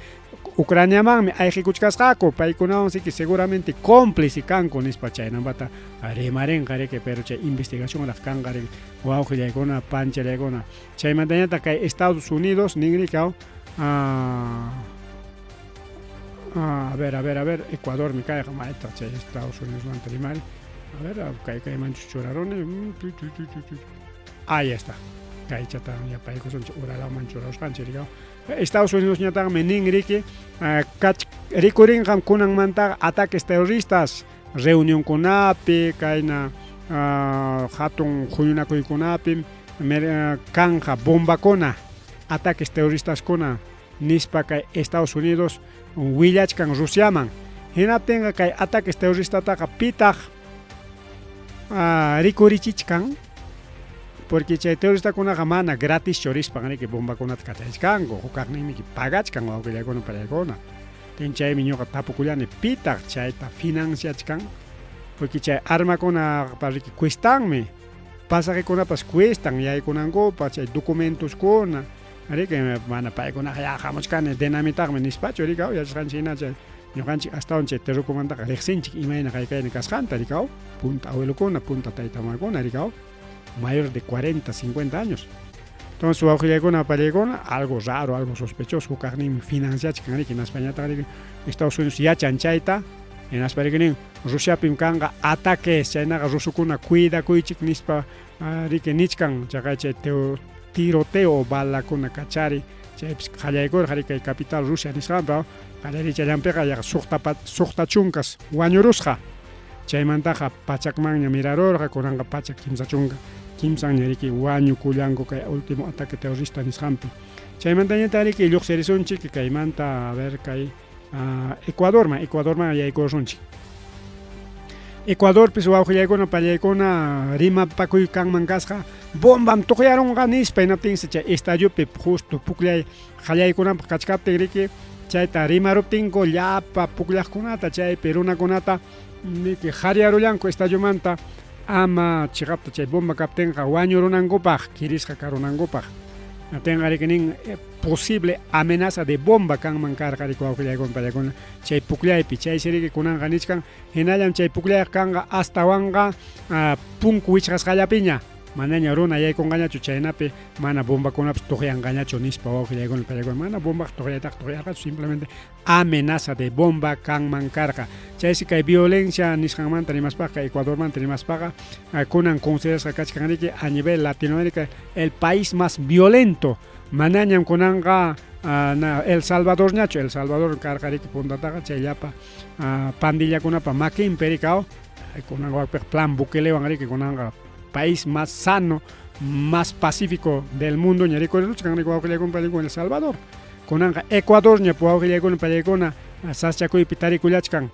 Ucraniamanmi ayqikuchkasqaku paykunawan siki seguramente cómplice kanku nispa chaynambata rimarinqa riki pero chay investigacionraq kanqa riki wawqillaykuna panchallaykuna chaymantañataq kay Estados Unidos ninrikaw a ver Ecuador mi kayqa maytaq chay Estados Unidos manta rimari a ver kay manchus churaruni ahí está kaychata ya paykusunchik uralaman churarusqanchik rikaw Estados Unidos ñataqmi nin riki rikurinqam kunanmantaqa ataques terroristas reunionkunapi kayna hatun huñunakuykunapi kanja bombakuna ataques terroristaskuna nispa kay Estados Unidos willachkan Rusiaman hinaptinqa kay ataques terroristataqa pitaq rikurichichkan porque chay terroristakunaqa mana gratis chorispan riki bombakunata kachaychkanku hukaqninmi pagachkan wawqillaykuna pallaykuna chaymi ñuqa tapukullani pitaq chayta financiachkan porque chay armakunaqa riki cuestanmi pasajeekunapas cuestan yaykunankupa chay documentoskuna riki mana paykunaqa ya hamuchkani dinamitaqmi nispachu rikaw yachasqanchik hina chay ñuqanchik astawan chay terrorkumantaqa riqsinchik imayna qaykayni kasqanta rikaw punta abuelokuna punta taytamakuna rikaw mayor de 40, 50 años. Entonces, wawqillaykuna pallaykuna algo raro, algo sospechoso, hukaqninmi financiachkan riki Españataqa riki Estados Unidos yachan chayta hinaspa riki Rusiapim kanqa ataques chaynaqa rusukuna cuidakuychik nispa riki nichkan chaqay chay tiroteo balakuna kachari chaypis qallaykurqa riki kay capital Rusia nisqanpa qallayri chayllanpiqa yaqa suqta chunkas wañurusqa chaymantaqa pachakmanña mirarurqa kunanqa pachak kimsa chunka kimsan riki wañukullanku kay último ataque terrorista nisqanpi chaymantañata riki lluqsirisunchik kaymanta a ver kay Ecuadorman yaykurunchik Ecuadorpis wawqillaykuna pallaykuna rimapakuykanman kasqa bombam tuqyarunqa nispa hinaptinsi chay estadiopi justo puklay qallaykunapi kachkaptin riki chayta rimaruptinku llapa pukllaykunata chaypi runakunata niki qharyarullanku estadiomanta ama chiqapta chay bomba kaptinqa wañurunankupaq kirisqa karunankupaq tenqa riki nin posible amenaza de bomba kanman karqa riki wawqillaykuna pallaykuna chay pukllaypi chaysi riki kunanqa nichkan hinallam chay pukllayqa kanqa astawanqa punku wichqasqallapiña manaña runa yaykunqañachu chaynapi mana bombakunapas tuqyanqañachu nispa wawqillaykuna pallaykuna mana bombaq tuqyaytaqa tuqyarqachu simplemente amenaza de bomba kanman karqa chaysi kay violencia nisqanmanta rimaspaqa Ecuadormanta rimaspaqa kunan considerasqa kachkan riki a nivel Latinoamérica el país más violento manañam kunanqa El Salvador ñachu El Salvador karqa riki puntataqa chayllapa pandillakunapa makinpi rikaw kunanqa plan Bukelewan riki kunanqa país más sano, más pacífico del mundo ñarico luchkan riki wawqillaykuna pallaykuna El Salvador kunanqa Ecuador ña wawqillaykuna pallaykuna saschakuypi tarikullachkan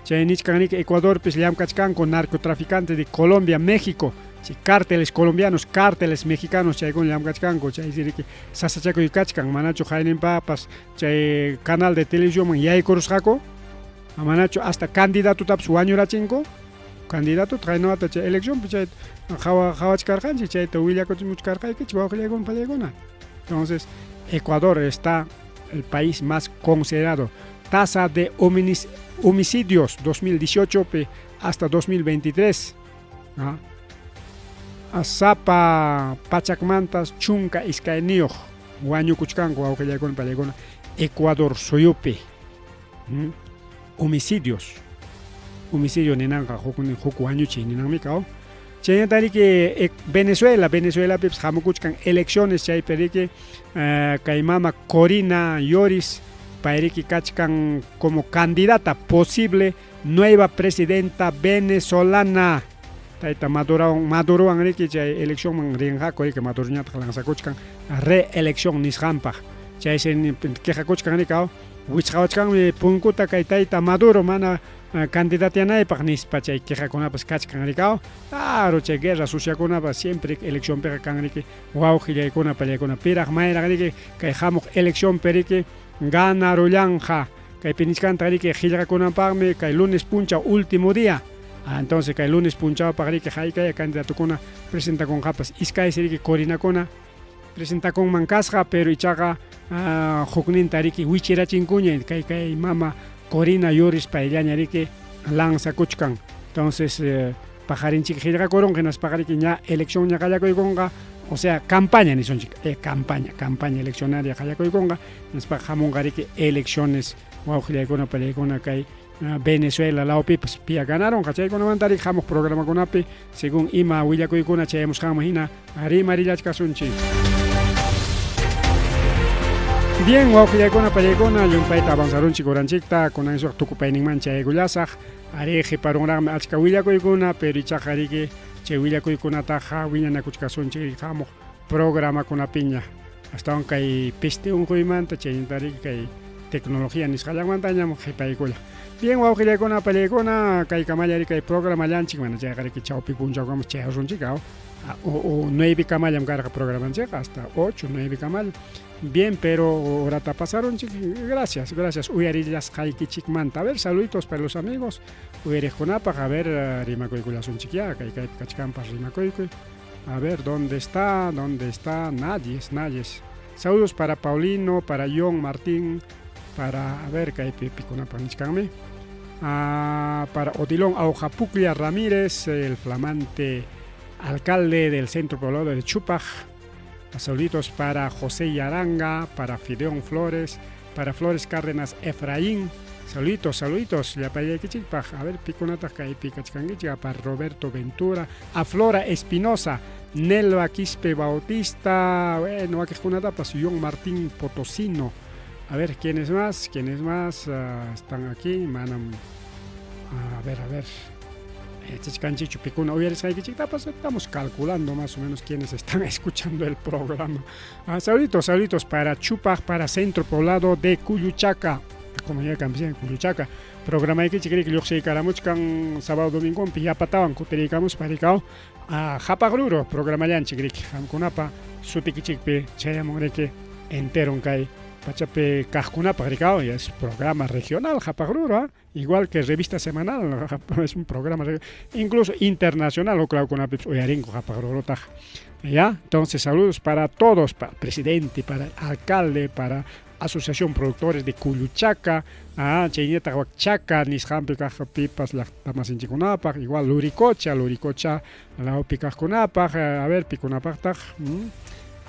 chay nichkan riki Ecuadorpis llamkachkanku narcotraficantes de Colombia, México chay cárteles colombianos, cárteles mexicanos chaykuna llamkachkanku chaysi riki sasachakuykachkan manachu hayninpapas chay canal de televisión yaykurusqaku manachu hasta candidatutapas wañurachinku candidato trainota chay elección chay hawachkarqanchik chayta willakuchimuchkarqaykichik wawqillaykuna pallaykuna. Entonces Ecuador está el país más considerado tasa de homicidios 2018 hasta 2023 asapa pachakmantas chunka iskayniyuq wañukuchkanku wawqillaykuna pallaykuna Ecuador suyupi homicidio ninanqa huk wañuchiy ninanmi kaw chayñata riki Venezuelapipas hamukuchkan elecciones chaypi riki kay mama Corina Yoris pairiki kachkan como candidata posible nueva presidenta venezolana. Taita Maduro anriki chay elección man rinjako que Maduro ñata lanzakuchkan reelección nisqampaj. Chay sen quejakuchkan rikao wichqawachkan punkuta kay taita Maduro mana candidateanaypaq nispa chay quejakunapas kachkan rikao. Claro, chay guerra suciakunapas siempre elección pega kanriki wawqillaykuna pallaykuna piraq mayraq riki kay hamuq elección periki ganarulanja kay pinisqanta riki qillqakunapaqmi kay lunes puncha último día. Entonces kay lunes punchado pagriki haykaya candidatukuna presentakunqapas iskay siriki corinakuna presentakun mankasqa pero ichaqa hukninta riki wichirachinkuña kay mama Corina Yuris payllaña riki lanzakuchkan. Entonces pajarinchik qillqakurunqinas pajariki ña elección ña qallakuykunqa, o sea campaña nisonchik campaña eleccionaria qallakuykunqa nispa hamunqa riki elecciones wawqillaykuna pallaykuna kay Venezuela laupi pues pia ganaron chaykunamanta rik hamuq programakunapi según ima willakuykuna chayamusqanman hina rimarillachkasunchik. Bien, wawqillaykuna pallaykuna llumpayta avanzarunchik uranchikta kunansuq tukupayninman chayaykullasaq ari qiparunraqmi achka willakuykuna pero ichaqa riki chay willakuykunataqa wiñanakuchkasunchik hamuq programakunapiña astawan kay piste unquymanta chaynta riki kay tecnología nisqallanmanta ñam qhipaykula. Bien, wawqillaykuna pallaykuna kay kamalla kay programallanchik mana chayqa riki chawpi punchawkamus chayarunchik o 9 kamallam karqa programanchik hasta 8, 9 kamal. Bien, pero horata pasarunchik. Gracias. Uyarillas qaykichikmanta. A ver, saluditos para los amigos. Uyariqkunapaq, a ver, rimakuykullasunchik ya kay kachkanpas rimakuykuy. A ver, ¿dónde está? Nayes. Saludos para Paulino, para John Martín, para, a ver, kay pikunapaq nichkanmi. Para Odilon Aujapuklia Ramírez, el flamante alcalde del centro poblado de Chupaj. Saluditos para José Yaranga, para Fideón Flores, para Flores Cárdenas Efraín. Saluditos. Ya para a ver, piconata para Roberto Ventura, a Flora Espinosa, Nelva Quispe Bautista, bueno, aquí John Martín Potosino. A ver, ¿quiénes más? Están aquí, manam. A ver. Estamos calculando más o menos quiénes están escuchando el programa. Saluditos para Chupaj, para Centro Poblado de Cuyuchaca, comunidad campesina de Cuyuchaca. Programa de Kichikrik, Luxi Karamuchkan, sábado domingo, Pijapatawan, Kutericamos, Paricao, Japagruro, programa Yanchikrik, Hamkunapa, Sutikichikpe, Chayamoreke, Enteronkai. Pachape Kajkunapa Paricao, y es programa regional, Japagruro, igual que revista semanal, es un programa incluso internacional, o claro, con Oyarinco, Japagruro, ¿ya? Entonces, saludos para todos, para el presidente, para el alcalde, para Asociación Productores de Cuyuchaca, Chayneta Huachaca, Nishampi Cajapipas, la Tamasinchikunapa, igual Luricocha, la Opicajkunapa, a ver, Picunapa,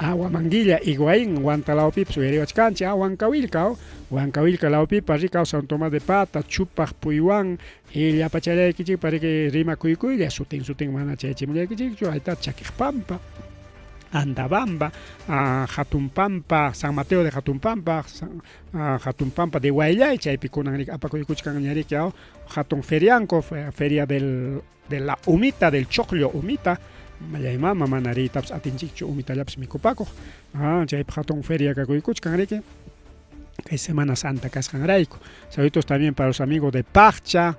Huamanguilla, Higuaín, Huantalao Pips, Uyariwachkancha, Huancawilca, Lao Pipa, Ricao, San Tomás de Pata, Chupaj, Puyuan, y la Pachalaya Kichik, para que Rima Cuycuya, Sutin, Manache, Chimuya Kichik, ahí está Chaquipampa, Andabamba, Jatumpampa, San Mateo de Jatumpampa, Jatumpampa de Guayay, Chaypicunan, Apacuycuchcan, Yariquao, Jatun Ferianco, Feria de la Humita, del Choclio Humita. Mayaymama manaritaps atinchikchu umitallaps mikupakuq chaypi hatun feria kakuykuchkanriki kay Semana Santa kasqanrayku. Saluditos también para los amigos de Pacha,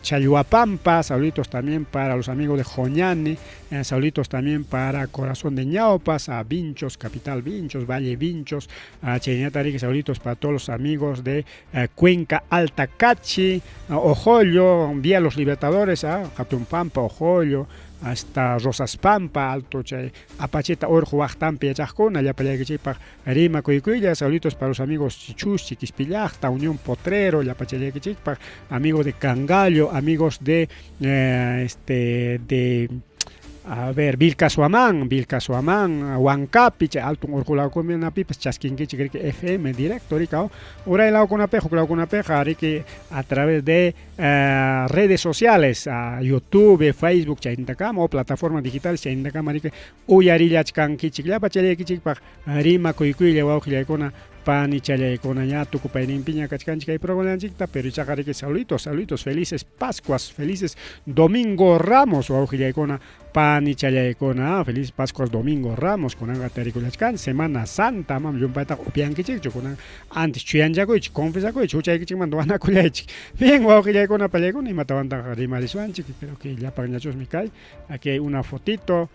Chayhuapampa, saluditos también para los amigos de Joñani, saluditos también para Corazón de Ñaupas, a Vinchos, Capital Vinchos, Valle Vinchos, a Chaynatari, saluditos para todos los amigos de Cuenca Altacachi, Ojollo, Vía Los Libertadores, Jatumpampa, Ojollo, hasta Rosas Pampa, Alto Chay, Apacheta, Orjo, Bajtampi, Yachajona, Yapayaquichipa, Rima, Cuicuilla, saluditos para los amigos Chichus, Chiquispillachta, Unión Potrero, Yapayaquichipa, amigos de Cangallo, amigos de a ver, Vilcasuamán, Huancapi, Alto Orjulao con Pipes, Chasquinquichi, FM, directo, Ricao, Ora el Laucunapeja, Ricky, a través de redes sociales, YouTube, Facebook, Chaintacam, o plataformas digitales, Chaintacam, Ricky, Uyarillachcan, Kichiclapa, Chalequichipa, Rima, Cuicuilla, Guajilacona, pani challaykuna ña tukupayninpiña kachkanchik kay programanchikta pero chaqariki saluditos felices Pascuas felices Domingo Ramos wawqillaykuna pani challaykuna felices Pascuas Domingo Ramos kunanqa tarikulachkan Semana Santa mam llumpayta upiankichikchu kunan antes chuyanchakuychik confesakuychik huchaykichikmanta wanakullaychik bien wawqillaykuna pallaykuna imatawantaq rimarisuanchik creo que llapanñachusmi kay aquí hay una fotito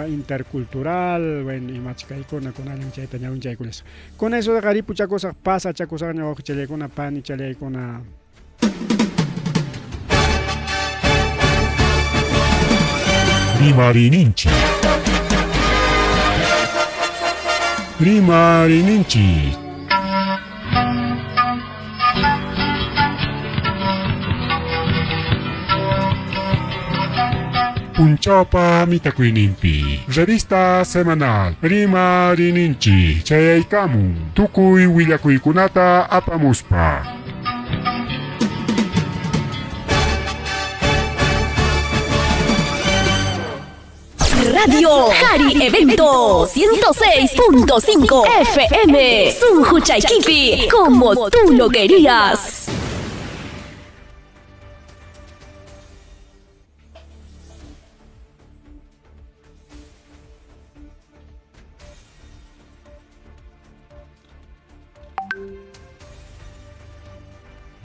intercultural, bueno, y más chaykuna con año chayta ñawin chaykunas. Con eso de garipu chacosa pasa chacosa ñaw chaykuna pani chaykuna. Rimarininchi. Rimarininchi. Punchaupa mitakuinimpi. Revista semanal. Rimarininchi. Chayaykamun. Tukuy willakuykunata apamuspa. Radio Cari Evento 106.5 FM. Sunju Chayquipi, como tú lo querías.